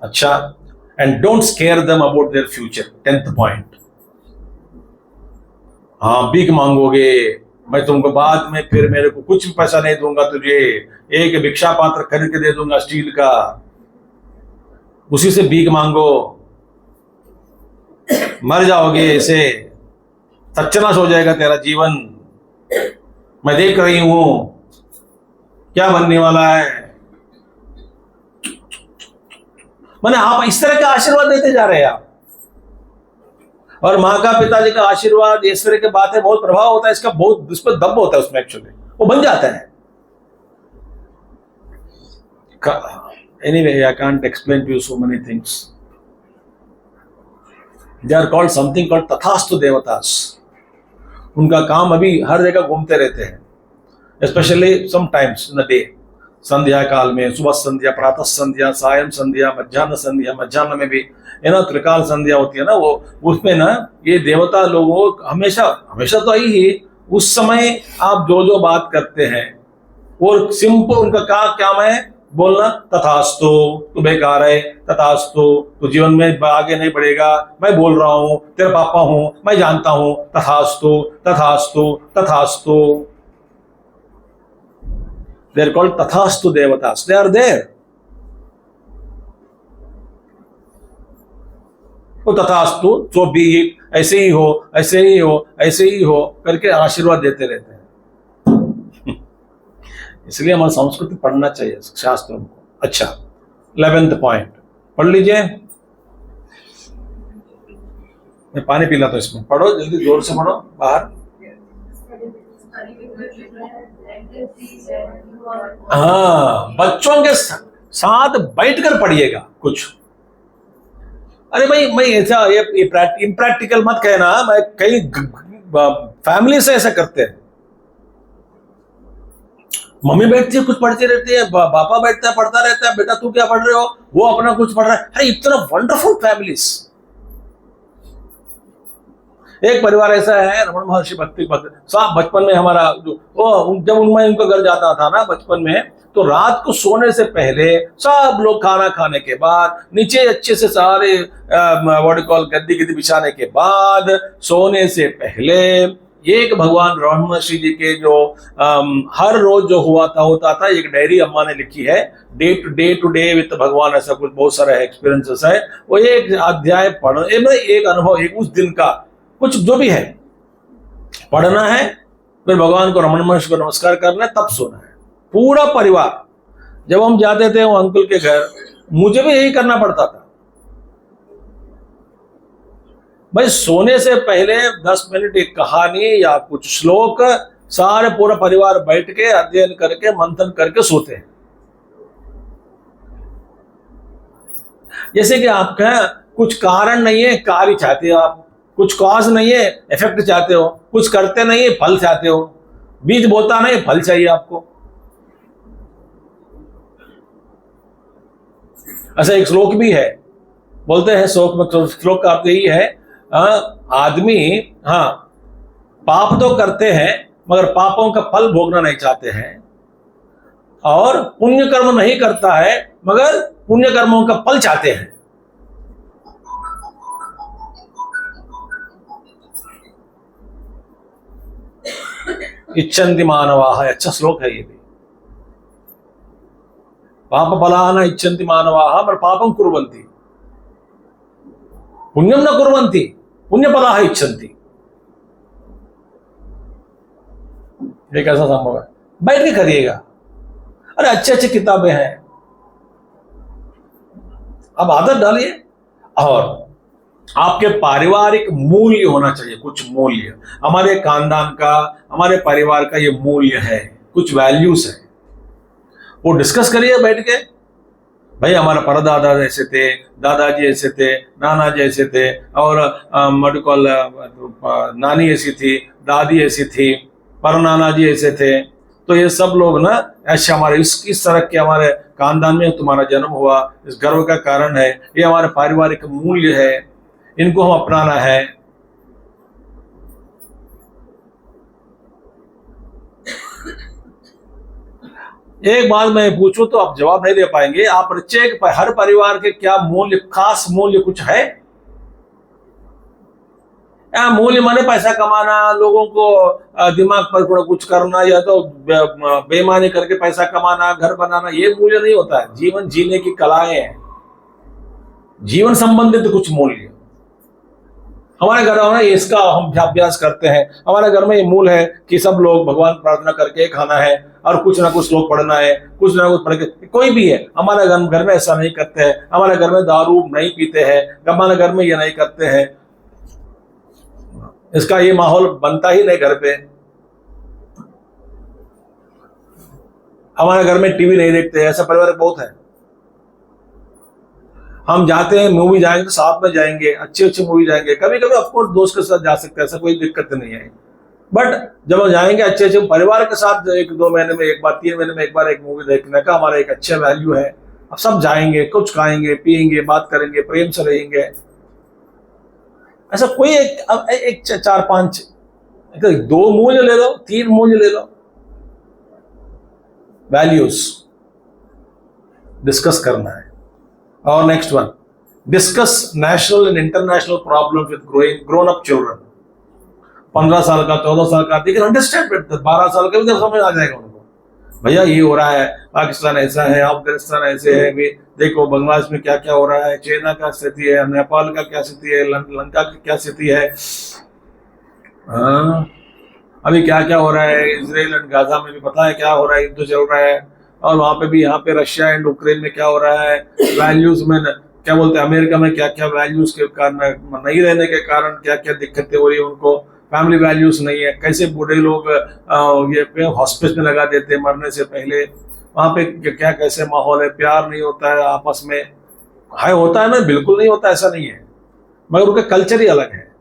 अच्छा, and don't square them about their future. 10th point, हाँ भीख मांगोगे, मैं तुमको बाद में फिर मेरे को कुछ पैसा नहीं दूंगा, तुझे एक भिक्षा पात्र खरीद के दे दूंगा स्टील का, उसी से भीख मांगो, मर जाओगे, ऐसे सत्यानाश हो जाएगा तेरा जीवन। मैं देख रही हूं क्या बनने वाला है। मैंने आप इस तरह का आशीर्वाद देते जा रहे हैं आप, और माँ का पिताजी का आशीर्वाद, इस तरह की बातें बहुत प्रभाव होता है इसका, बहुत इस पर दब होता है उसमें, एक्चुअली वो बन जाता है। Anyway, I can't explain to you so many things. They are called something called तथास्तु देवतास। उनका काम अभी हर जगह घूमते रहते हैं, specially sometimes in the day, संध्या काल में, सुबह संध्या, प्रातः संध्या, सायं संध्या, मध्याह्न संध्या, मध्याह्न में भी है ना त्रिकाल संध्या होती है ना, वो उसमें ना ये देवता लोगों हमेशा तो आई ही, उस समय आप जो बात करते हैं वो सिंपल उनका क्या है बोलना, तथास्तु, तू बेकार है, तथास्तु, तू जीवन में आगे नहीं बढ़ेगा, मैं बोल रहा हूं, तेरा पापा हूं, मैं जानता हूं, तथास्तु तथास्तु तथास्तु। They are called Tathastu Devatas. They are there. वो तथास्तु, जो भी ऐसे ही हो, ऐसे ही हो, ऐसे ही हो करके आशीर्वाद देते रहते हैं। इसलिए हमारा संस्कृति पढ़ना चाहिए शास्त्रों को। अच्छा, 11th पॉइंट पढ़ लीजिए। मैं पानी पी लाता हूं, इसमें पढ़ो जल्दी, जोर से पढ़ो बाहर। हाँ, बच्चों के साथ बैठकर पढ़िएगा कुछ। अरे भाई, मैं ऐसा ये इम्प्रैक्टिकल मत कहना। मैं कई फैमिली से ऐसा करते हैं, मम्मी बैठती है कुछ पढ़ती रहती है, पापा बैठता है पढ़ता रहता है, बेटा तू क्या पढ़ रहे हो, वो अपना कुछ पढ़ रहा है। अरे इतना वंडरफुल फैमिलीज। एक परिवार ऐसा है, रमण महर्षि भक्ति साहब, बचपन में हमारा जब मैं उनका घर जाता था ना बचपन में, तो रात को सोने से पहले सब लोग खाना खाने के बाद नीचे अच्छे से सारे गद्दी बिछाने के बाद सोने से पहले एक भगवान रमण महर्षि जी के जो हर रोज जो होता था, एक डायरी अम्मा ने लिखी है, डे टू डे विद भगवान, ऐसा कुछ बहुत सारा एक्सपीरियंसेस है। वो एक अध्याय पढ़, एक अनुभव, एक उस दिन का कुछ जो भी है पढ़ना है, फिर भगवान को रमण महर्षि को नमस्कार करना है, तब सोना है पूरा परिवार। जब हम जाते थे वो अंकल के घर, मुझे भी यही करना पड़ता था। भाई सोने से पहले 10 मिनट एक कहानी या कुछ श्लोक सारे पूरा परिवार बैठ के अध्ययन करके मंथन करके सोते हैं। जैसे कि आपका कुछ कारण नहीं है, कार्य चाहते हो आप, कुछ कॉज नहीं है, इफेक्ट चाहते हो, कुछ करते नहीं है, फल चाहते हो, बीज बोता नहीं, फल चाहिए आपको। ऐसा एक श्लोक भी है, बोलते हैं श्लोक का अर्थ यही है, आदमी हाँ पाप तो करते हैं मगर पापों का फल भोगना नहीं चाहते हैं, और पुण्य कर्म नहीं करता है मगर पुण्य कर्मों का फल चाहते हैं। इच्छन्ति मानवाः, अच्छा श्लोक है ये भी। पाप फलान इच्छन्ति मानवाः पर पापं कुर्वन्ति पुण्यम न कुर्वन्ति पुण्यफलाः इच्छन्ति। ये कैसा संभव है? बैठ के करिएगा। अरे अच्छे अच्छे किताबें हैं, अब आदत डालिए। और आपके पारिवारिक मूल्य होना चाहिए, कुछ मूल्य हमारे खानदान का, हमारे परिवार का ये मूल्य है, कुछ वैल्यूज है, वो डिस्कस करिए बैठ के। भाई हमारा परदादा जैसे थे, दादाजी ऐसे थे, नाना जी ऐसे थे, और मडकॉल नानी ऐसी थी, दादी ऐसी थी, परनाना जी ऐसे थे। तो ये सब लोग ना ऐसे हमारे इस तरह के हमारे खानदान में तुम्हारा जन्म हुआ, इस गर्व का कारण है, ये हमारे पारिवारिक मूल्य है, इनको हम अपनाना है। एक बात मैं पूछूं तो आप जवाब नहीं दे पाएंगे। आप प्रत्येक हर परिवार के क्या मूल्य, खास मूल्य कुछ है? मूल्य माने पैसा कमाना, लोगों को दिमाग पर थोड़ा कुछ करना, या तो बेईमानी करके पैसा कमाना, घर बनाना, ये मूल्य नहीं होता है। जीवन जीने की कलाएं हैं, जीवन संबंधित कुछ मूल्य। हमारे घर में इसका हम अभ्यास करते हैं। हमारे घर में ये मूल है कि सब लोग भगवान प्रार्थना करके खाना है और कुछ ना कुछ श्लोक पढ़ना है, कुछ ना कुछ पढ़ के, कोई भी है हमारे घर में ऐसा नहीं करते हैं। हमारे घर में दारू नहीं पीते हैं, हमारे घर में ये नहीं करते हैं। इसका ये माहौल बनता ही नहीं घर पे। हमारे घर में टीवी नहीं देखते हैं, ऐसा परिवार बहुत है। हम जाते हैं मूवी जाएंगे तो साथ में जाएंगे, अच्छी अच्छी मूवी जाएंगे, कभी कभी ऑफकोर्स दोस्त के साथ जा सकते हैं, ऐसा कोई दिक्कत नहीं है। बट जब हम जाएंगे अच्छे अच्छे परिवार के साथ, 1-2 महीने में एक बार, 3 महीने में एक बार एक मूवी देखने का हमारा एक अच्छा वैल्यू है। अब सब जाएंगे, कुछ खाएंगे, पिएंगे, बात करेंगे, प्रेम से रहेंगे। ऐसा कोई एक 4-5 2 मूल्य ले लो, 3 मूल्य ले लो, वैल्यूज डिस्कस करना है। और next one, discuss national and international problem with grown up children. 15 साल का, 14 साल का, देखिए अंडरस्टैंड, 12 साल का भी समझ आ जाएगा उनको। भैया ये हो रहा है, पाकिस्तान ऐसा है, अफगानिस्तान ऐसे है, देखो बांग्लादेश में क्या क्या हो रहा है, चाइना का स्थिति है, नेपाल का क्या स्थिति है, लंका की क्या स्थिति है, अभी क्या क्या हो रहा है, इजराइल एंड गाजा में भी पता है क्या हो रहा है, युद्ध चल रहा है। और वहां पे भी, यहाँ पे रशिया एंड यूक्रेन में क्या हो रहा है, वैल्यूज में क्या बोलते हैं, अमेरिका में क्या क्या वैल्यूज के कारण नहीं रहने के कारण क्या क्या दिक्कतें हो रही है उनको, फैमिली वैल्यूज नहीं है, कैसे बूढ़े लोग ये हॉस्पिटल में लगा देते हैं मरने से पहले, वहां पे क्या कैसे माहौल है, प्यार नहीं होता है आपस में, हाय होता है ना, बिल्कुल नहीं होता, ऐसा नहीं है, मगर उनका कल्चर ही अलग है।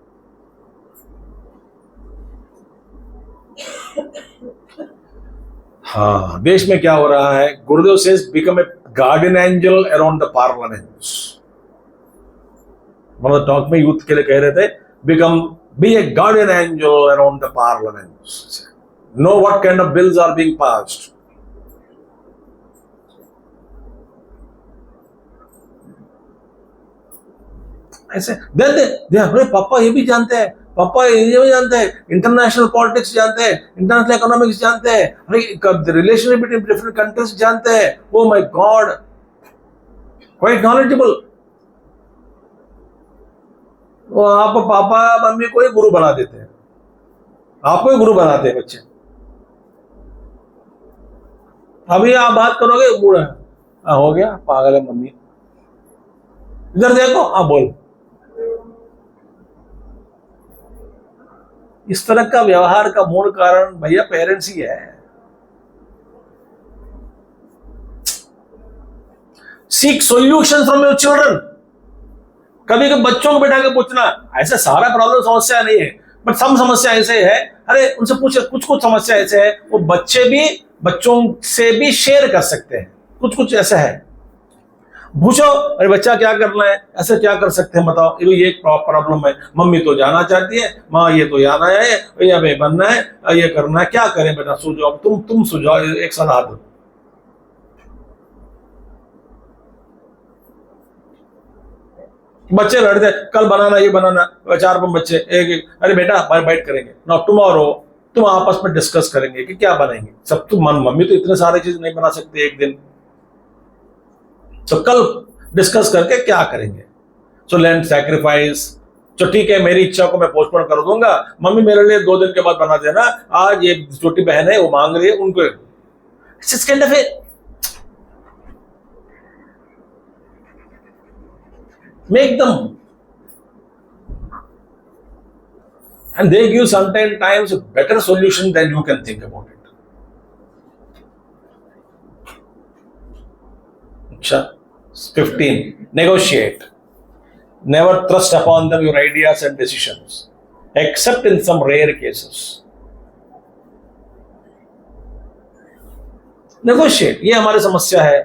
हाँ, देश में क्या हो रहा है, गुरुदेव says become a guardian angel around the parliaments. मतलब टॉक में यूथ के लिए कह रहे थे, be a guardian angel around the parliaments. Know what kind of bills are being passed. ऐसे अरे पापा ये भी जानते हैं, पापा ये भी जानते हैं, इंटरनेशनल पॉलिटिक्स जानते हैं, इंटरनेशनल इकोनॉमिक्स जानते हैं, अरे रिलेशनशिप बिटवीन डिफरेंट कंट्रीज जानते हैं। Oh my God, quite knowledgeable. वो आप पापा मम्मी को ही गुरु बना देते हैं, आपको ही गुरु बनाते हैं बच्चे। अभी आप बात करोगे, बूढ़ा हो गया, पागल है मम्मी, इधर देखो, आप बोल, इस तरह का व्यवहार का मूल कारण भैया पेरेंट्स ही है। Seek solution from your children. कभी कभी बच्चों को बैठा के पूछना, ऐसे सारा प्रॉब्लम समस्या नहीं है, बट सम समस्या ऐसे है, अरे उनसे पूछे, कुछ कुछ समस्या ऐसे है वो बच्चे भी बच्चों से भी शेयर कर सकते हैं, कुछ कुछ ऐसा है। पूछो, अरे बच्चा क्या करना है, ऐसे क्या कर सकते हैं बताओ, ये एक प्रॉब्लम है, मम्मी तो जाना चाहती है, माँ ये तो जाना है, या बे बनना है, ये करना है, क्या करें बेटा, सुझाव तुम सुझाव, एक सलाह दो। बच्चे लड़ते, कल बनाना, ये बनाना, 4-5 बच्चे एक, अरे बेटा बाइट करेंगे ना, टुमारो तुम आपस में डिस्कस करेंगे कि क्या बनाएंगे, सब तुम मम्मी तो इतने सारे चीज नहीं बना सकते एक दिन, तो कल डिस्कस करके क्या करेंगे। सो लैंड सैक्रिफाइस, तो ठीक है मेरी इच्छा को मैं पोस्टपोन कर दूंगा, मम्मी मेरे लिए 2 दिन के बाद बना देना, आज ये छोटी बहन है वो मांग रही है उनको, it's kind of A make them, and they give sometimes a better solution than you can think about it. Acha, 15, negotiate. Never thrust upon them your ideas and decisions, except in some rare cases. Negotiate, ये हमारी समस्या है,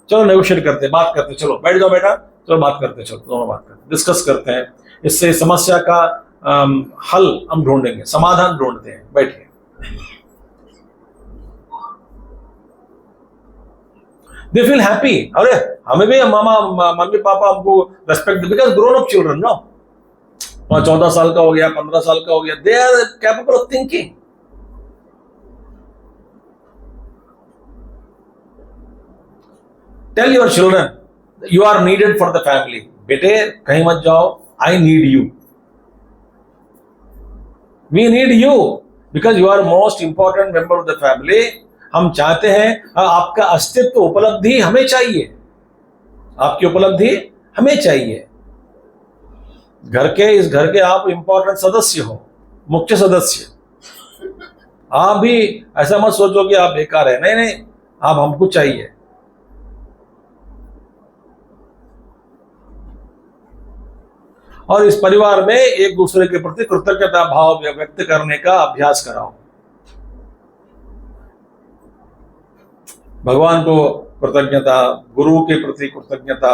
चलो negotiate करते हैं, बात करते हैं, चलो बैठ जाओ बेटा, चलो बात करते हैं, चलो दोनों बात करते हैं, डिस्कस करते हैं, इससे समस्या का हल हम ढूंढेंगे, समाधान ढूंढते हैं, बैठिए। दे फील हैप्पी, अरे हमें भी मामा मम्मी पापा हमको respect, because grown up children no, 14 साल का हो गया, 15 साल का हो गया, they are capable of thinking. Tell your children you are needed for the family, बेटे कहीं मत जाओ, I need you, we need you because you are most important member of the family। हम चाहते हैं आपका अस्तित्व, उपलब्धि हमें चाहिए, आपकी उपलब्धि हमें चाहिए, इस घर के आप इंपॉर्टेंट सदस्य हो, मुख्य सदस्य। आप भी ऐसा मत सोचो कि आप बेकार है, नहीं नहीं, आप हमको चाहिए। और इस परिवार में एक दूसरे के प्रति कृतज्ञता भाव व्यक्त करने का अभ्यास कराओ, भगवान को कृतज्ञता, गुरु के प्रति कृतज्ञता,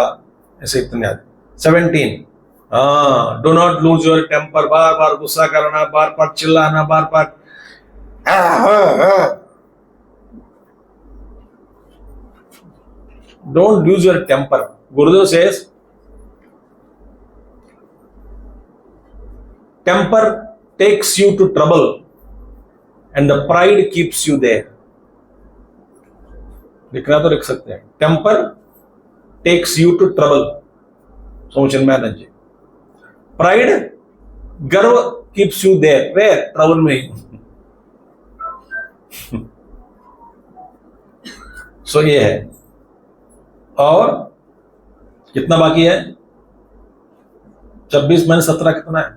ऐसे इत्यादि। 17, do not lose your temper, बार बार गुस्सा करना, बार बार चिल्लाना, बार बार don't lose your temper. Gurudev says temper takes you to trouble and the pride keeps you there। लिखना तो लिख सकते हैं, temper takes you to trouble, सोचन मैनन जी, pride गर्व keeps you there, where trouble में ही। सो ये है, और कितना बाकी है, 26 में 17 कितना है,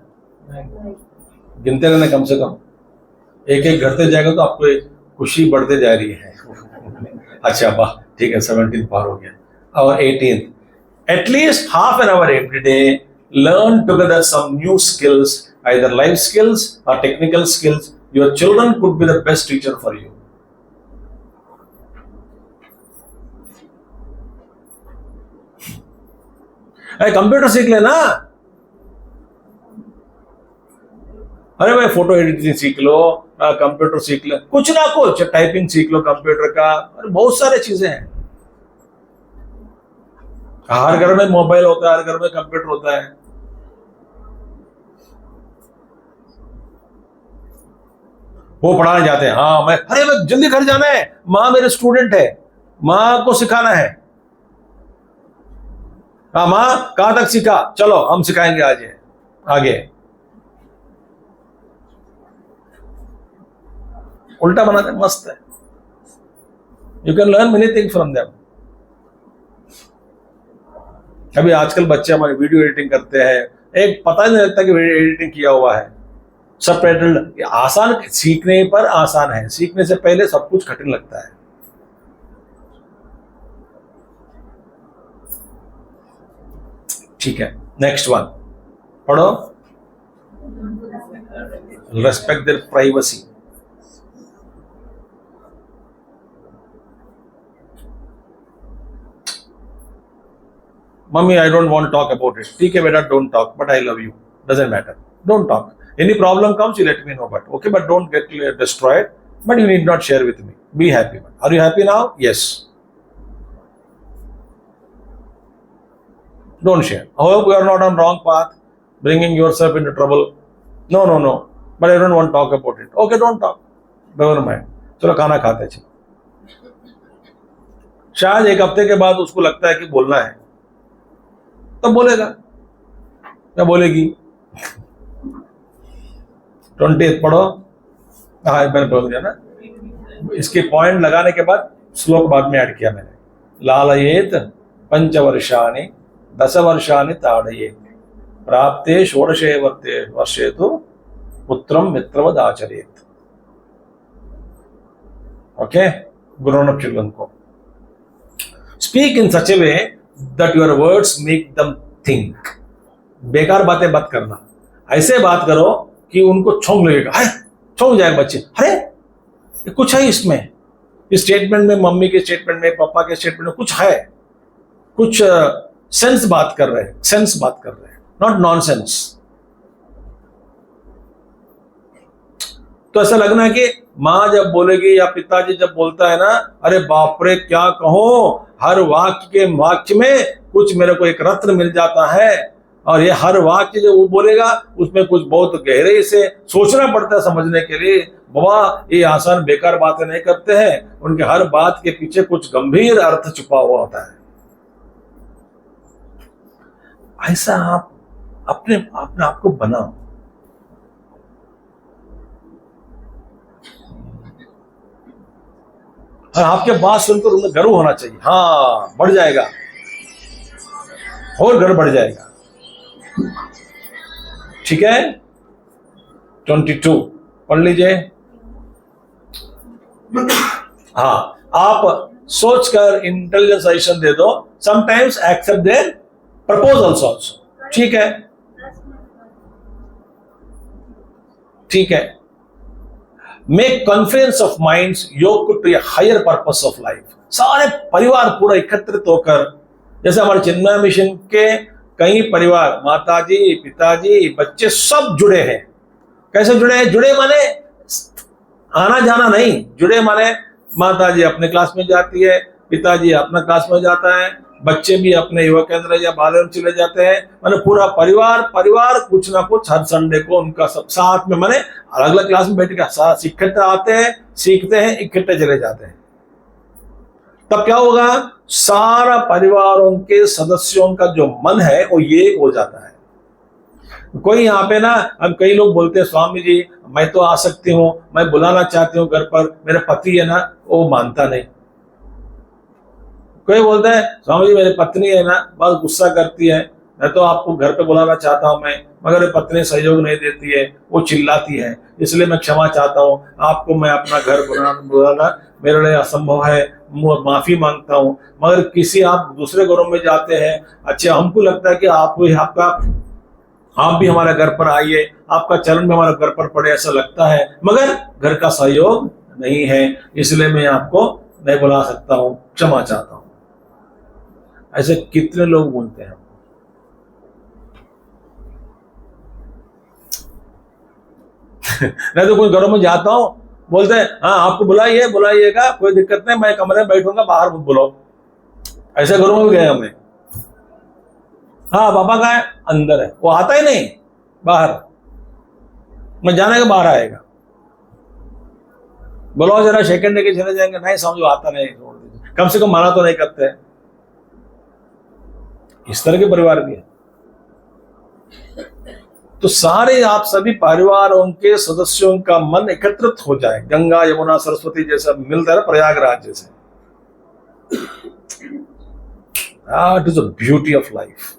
गिनते रहना कम से कम, एक एक घटते जाएगा तो आपको खुशी बढ़ते जा रही है। अच्छा वाह, ठीक है, 17 पार हो गया। और 18, at least half an hour every day learn together some new skills, either life skills और technical skills. Your children could be the best teacher for you. Computer सीख लेना, अरे भाई फोटो एडिटिंग सीख लो, कंप्यूटर सीख लो, कुछ ना कुछ, टाइपिंग सीख लो कंप्यूटर का, अरे बहुत सारे चीजें हैं। हर घर में मोबाइल होता है, हर घर में कंप्यूटर होता है। वो पढ़ाने जाते हैं, हाँ मैं, अरे मैं जल्दी घर जाना है, माँ मेरे स्टूडेंट है, माँ को सिखाना है। हाँ माँ कहां तक सीखा, चलो हम सिखाएंगे आज आगे। उल्टा बनाते, मस्त है, you can learn many things from them. अभी आजकल बच्चे हमारे वीडियो एडिटिंग करते हैं, एक पता ही नहीं लगता कि वीडियो एडिटिंग किया हुआ है, सबटाइटल्ड आसान, सीखने पर आसान है, सीखने से पहले सब कुछ कठिन लगता है। ठीक है, नेक्स्ट वन पढ़ो। Respect their privacy. Mummy I don't want to talk about it. ठीक है बेटा, don't talk, but I love you, doesn't matter, don't talk. Any problem comes, you let me know, but okay, but don't get destroyed. But you need not share with me. Be happy. Are you happy now? Yes. Don't share. I hope you are not on wrong path, bringing yourself into trouble. No, no, no. But I don't want to talk about it. Okay, don't talk. Never mind. चलो खाना खाते चलो। शायद एक हफ्ते के बाद उसको लगता है कि बोलना है, तो बोलेगा या बोलेगी। 20 पढ़ो। हाँ, मैंने बोल दिया ना, इसके पॉइंट लगाने के बाद श्लोक बाद में ऐड किया मैंने। लालयेत पंचवर्षाणि 10 वर्षाणि ताड़येत प्राप्ते षोडशे वर्षे तो पुत्रम मित्रवद आचरेत। ओके, grown up children को speak in such A way that your words make them think. बेकार बातें मत करना, ऐसे बात करो कि उनको छौंक लगेगा, है छौंक जाएगा बच्चे, अरे ये कुछ है इसमें, इस स्टेटमेंट में, मम्मी के स्टेटमेंट में, पापा के स्टेटमेंट में कुछ है, कुछ सेंस बात कर रहे हैं, सेंस बात कर रहे हैं, नॉट नॉनसेंस। तो ऐसा लगना है कि माँ जब बोलेगी या पिताजी जब बोलता है ना, अरे बाप रे क्या कहो, हर वाक्य में कुछ मेरे को एक रत्न मिल जाता है, और ये हर वाक्य जो वो बोलेगा उसमें कुछ बहुत गहरे से सोचना पड़ता है समझने के लिए। बाबा ये आसान बेकार बातें नहीं करते हैं, उनके हर बात के पीछे कुछ गंभीर अर्थ छुपा हुआ होता है। ऐसा आप अपने आप को बनाओ। और आपके बात सुनकर उन्हें गर्व होना चाहिए, हाँ बढ़ जाएगा और घर बढ़ जाएगा। ठीक है, 22 पढ़ लीजिए। हाँ, आप सोचकर इंटेलिजेंस सजेशन दे दो, sometimes accept their proposals also. ठीक है, ठीक है। Make conference of minds yoked to a higher purpose of life. सारे परिवार पूरा एकत्रित होकर, जैसे हमारे चिन्मय मिशन के कई परिवार, माताजी, पिताजी, बच्चे सब जुड़े हैं। कैसे जुड़े हैं? जुड़े माने आना जाना नहीं, जुड़े माने माताजी अपने क्लास में जाती है, पिताजी अपना क्लास में जाता है, बच्चे भी अपने युवा केंद्र या बालरंग चले जाते हैं। माने पूरा परिवार कुछ ना कुछ हर संडे को उनका सब साथ में, माने अलग अलग क्लास में बैठ के इकट्ठे आते हैं, सीखते हैं, इकट्ठे चले जाते हैं। तब क्या होगा? सारा परिवारों के सदस्यों का जो मन है वो ये हो जाता है। कोई यहाँ पे ना, हम कई लोग बोलते हैं स्वामी जी मैं तो आ सकती हूँ, मैं बुलाना चाहती हूँ घर पर, मेरा पति है ना वो मानता नहीं। कोई बोलता है स्वामी जी मेरी पत्नी है ना बस गुस्सा करती है, मैं तो आपको घर पे बुलाना चाहता हूँ मैं, मगर पत्नी सहयोग नहीं देती है, वो चिल्लाती है, इसलिए मैं क्षमा चाहता हूँ, आपको मैं अपना घर बुलाना मेरे लिए असंभव है, माफी मांगता हूँ। मगर किसी आप दूसरे घरों में जाते हैं, अच्छा हमको लगता है कि आप भी हमारे घर पर आइए, आपका चरण भी हमारे घर पर पड़े, ऐसा लगता है, मगर घर का सहयोग नहीं है, इसलिए मैं आपको नहीं बुला सकता हूँ, क्षमा चाहता हूँ। ऐसे कितने लोग बोलते हैं। नहीं तो कुछ घरों में जाता हूं, बोलते हैं हाँ आपको बुलाइएगा, कोई दिक्कत नहीं, मैं कमरे में बैठूंगा, बाहर मत बुलाओ। ऐसे घरों में भी गए हमने। हाँ पापा कहाँ है? अंदर है, वो आता ही नहीं बाहर, मैं जाने के बाहर आएगा, बुलाओ जरा सेकंड के चले जाएंगे, नहीं समझो आता नहीं, छोड़ दीजिए, कम से कम मना तो नहीं करते हैं। इस तरह के परिवार भी है। तो सारे आप सभी परिवारों के सदस्यों का मन एकत्रित हो जाए, गंगा यमुना सरस्वती जैसा मिलता है प्रयागराज जैसे। It is a beauty of life.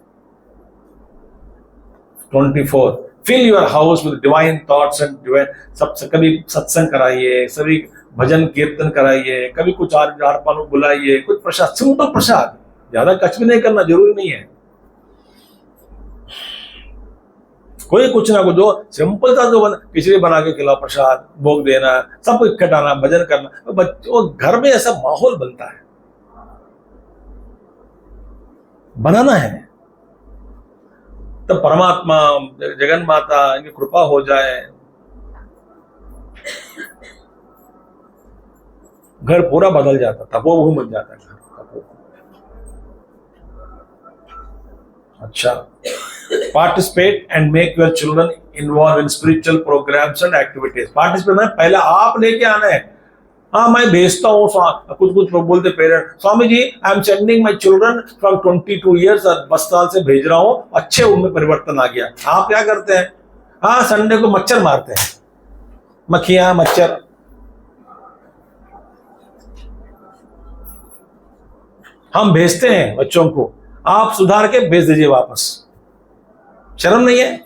24 fill your house with divine thoughts and divine, सबसे कभी सत्संग कराइए, सभी भजन कीर्तन कराइए, कभी कुछ आर पालों बुलाइए, कुछ प्रसाद, सिंपल प्रसाद, ज्यादा कुछ भी नहीं करना, जरूरी नहीं है। कोई कुछ ना कुछ जो सिंपल सा, जो खिचड़ी बना के खिलाओ, प्रसाद भोग देना, सबको इकट्ठाना, भजन करना, तो बच्चों घर में ऐसा माहौल बनता है, बनाना है। तब परमात्मा, जगन माता इनकी कृपा हो जाए, घर पूरा बदल जाता, तपोभूमि बन जाता है घर। अच्छा, participate and make your children involve in spiritual programmes and activities. Participate में पहले आप लेके आना है। हाँ, मैं भेजता हूँ, कुछ कुछ बोलते parent, Swami ji I am sending my children from 22 years, 10 साल से भेज रहा हूँ, अच्छे उनमें परिवर्तन आ गया। आप क्या करते हैं? हाँ, संडे को मच्छर मारते हैं, मक्खियां मच्छर। हम भेजते हैं बच्चों को, आप सुधार के भेज दीजिए वापस। शर्म नहीं है?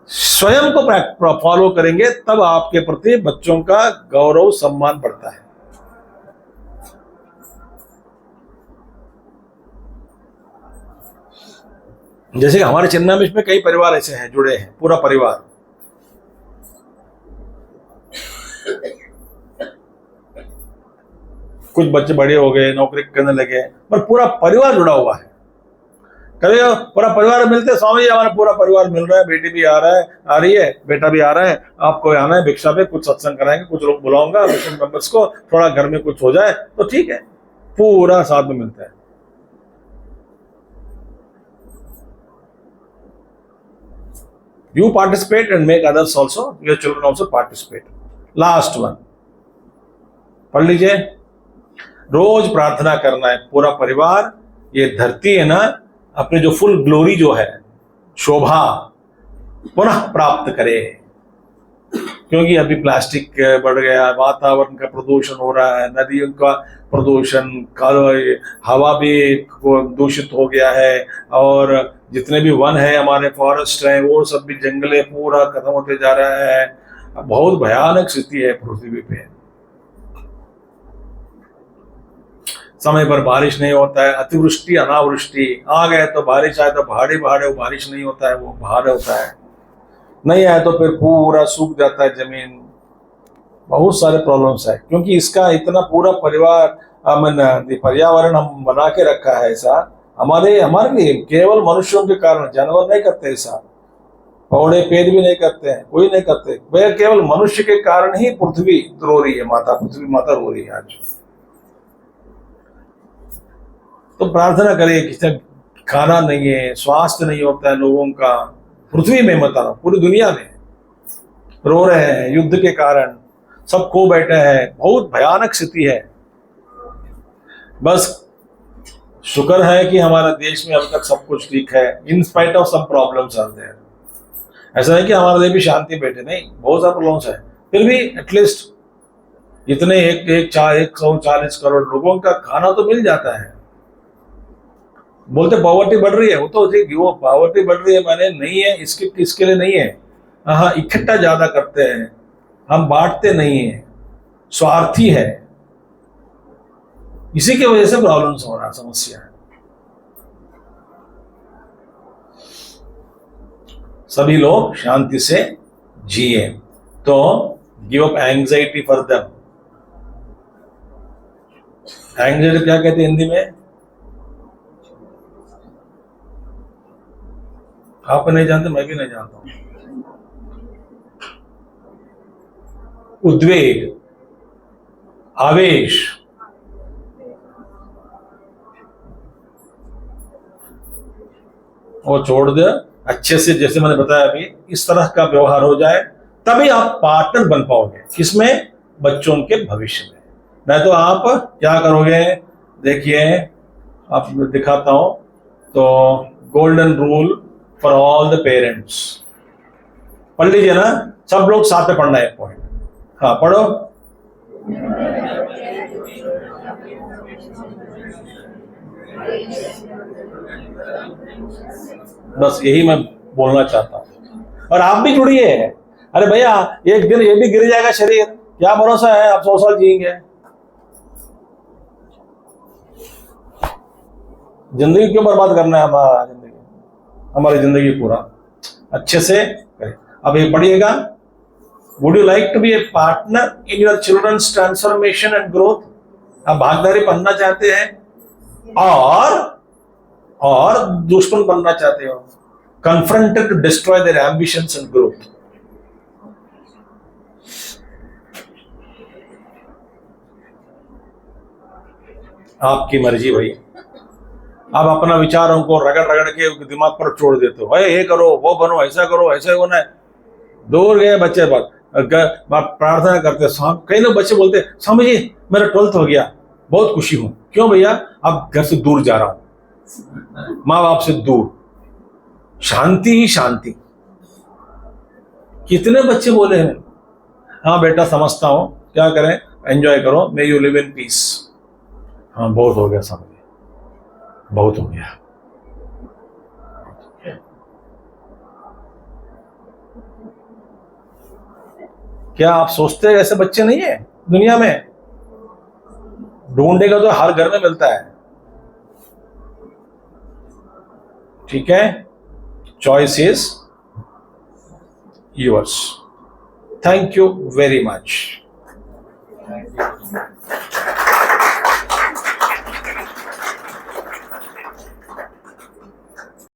स्वयं को फॉलो करेंगे तब आपके प्रति बच्चों का गौरव सम्मान बढ़ता है। जैसे हमारे चिन्नामिश में कई परिवार ऐसे हैं, जुड़े हैं, पूरा परिवार। कुछ बच्चे बड़े हो गए, नौकरी करने लगे, पर पूरा परिवार जुड़ा हुआ है। कभी पूरा परिवार मिलते, स्वामी जी हमारा पूरा परिवार मिल रहा है, बेटी भी आ रहा है, आ रही है, बेटा भी आ रहा है, आपको आना है भिक्षा पे, कुछ सत्संग कराएंगे, कुछ लोग बुलाऊंगा मिशन मेंबर्स को, थोड़ा घर में कुछ हो जाए तो ठीक है, पूरा साथ में मिलता है। You participate and make others also, your children also participate. Last one, पढ़ लीजिए। रोज प्रार्थना करना है पूरा परिवार, ये धरती है ना, अपने जो फुल ग्लोरी जो है, शोभा पुनः प्राप्त करे। क्योंकि अभी प्लास्टिक बढ़ गया, वातावरण का प्रदूषण हो रहा है, नदियों का प्रदूषण, हवा भी दूषित हो गया है, और जितने भी वन है हमारे, फॉरेस्ट है, वो सब भी, जंगले पूरा खत्म होते जा रहा है। बहुत भयानक स्थिति है पृथ्वी पे। समय पर बारिश नहीं होता है, अतिवृष्टि अनावृष्टि, आ गए तो बारिश आए तो भाड़े भाड़े, वो बारिश नहीं होता है, वो भाड़ होता है, नहीं आए तो फिर पूरा सूख जाता है जमीन। बहुत सारे प्रॉब्लम्स है, क्योंकि इसका इतना पूरा परिवार, पर्यावरण हम बना के रखा है ऐसा, हमारे लिए, केवल मनुष्यों के कारण। जानवर नहीं करते ऐसा, पौधे पेड़ भी नहीं करते हैं, कोई नहीं करते, वे केवल मनुष्य के कारण ही पृथ्वी रो रही है, पृथ्वी माता रो रही है आज। तो प्रार्थना करिए, किसी खाना नहीं है, स्वास्थ्य नहीं होता है लोगों का, पृथ्वी में मत आना, पूरी दुनिया में रो रहे हैं, युद्ध के कारण सब खो बैठे हैं, बहुत भयानक स्थिति है। बस शुक्र है कि हमारे देश में अब तक सब कुछ ठीक है, in spite of some problems are there. ऐसा नहीं कि हमारे देश भी शांति बैठे, नहीं, बहुत सारे प्रॉब्लम्स है, फिर भी एटलीस्ट इतने 140 करोड़ लोगों का खाना तो मिल जाता है। बोलते पॉवर्टी बढ़ रही है, वो तो ठीक, वो पॉवर्टी बढ़ रही है माने नहीं है, इसके लिए नहीं है। हाँ, इकट्ठा ज्यादा करते हैं हम, बांटते नहीं है, स्वार्थी है, इसी की वजह से प्रॉब्लम्स हो रहा है, समस्या है। सभी लोग शांति से जिए, तो give up anxiety for them. Anxiety क्या कहते हैं हिंदी में? आप नहीं जानते, मैं भी नहीं जानता हूं। उद्वेग, आवेश, वो छोड़ दे, अच्छे से, जैसे मैंने बताया अभी, इस तरह का व्यवहार हो जाए, तभी आप पार्टनर बन पाओगे। किसमें? बच्चों के भविष्य में। नहीं तो आप क्या करोगे? देखिए, आप दिखाता हूं, तो golden rule for all the parents, पढ़ लीजिए ना, सब लोग साथ में पढ़ना है, एक पॉइंट। हाँ, पढ़ो। बस यही मैं बोलना चाहता हूं। और आप भी जुड़िए। अरे भैया, एक दिन ये भी गिर जाएगा शरीर, क्या भरोसा है आप 100 साल जिएंगे। जिंदगी क्यों बर्बाद करना है, हमारी जिंदगी पूरा अच्छे से करें। अब ये पढ़िएगा, would you like to be a partner in your children's transformation and growth? आप भागीदारी बनना चाहते हैं और दुश्मन बनना चाहते हो? Confronted to destroy their ambitions and growth. आपकी मर्जी भाई। आप अपना विचारों को रगड़ रगड़ के दिमाग पर छोड़ देते हो, ये करो, वो बनो, ऐसा करो, ऐसा होना है। दूर गए बच्चे प्रार्थना करते। कई लोग बच्चे बोलते हैं, स्वामी जी मेरा 12th हो गया, बहुत खुशी हूं। क्यों भैया? अब घर से दूर जा रहा हूं, माँ बाप से दूर, शांति ही शांति। कितने बच्चे बोले हैं, हाँ बेटा समझता हूं, क्या करें, एंजॉय करो, may you live in peace. हाँ बहुत हो गया समझ, बहुत हो गया। क्या आप सोचते हैं ऐसे बच्चे नहीं है दुनिया में? ढूंढेगा तो हर घर में मिलता है। ठीक है, choice is yours. Thank you very much.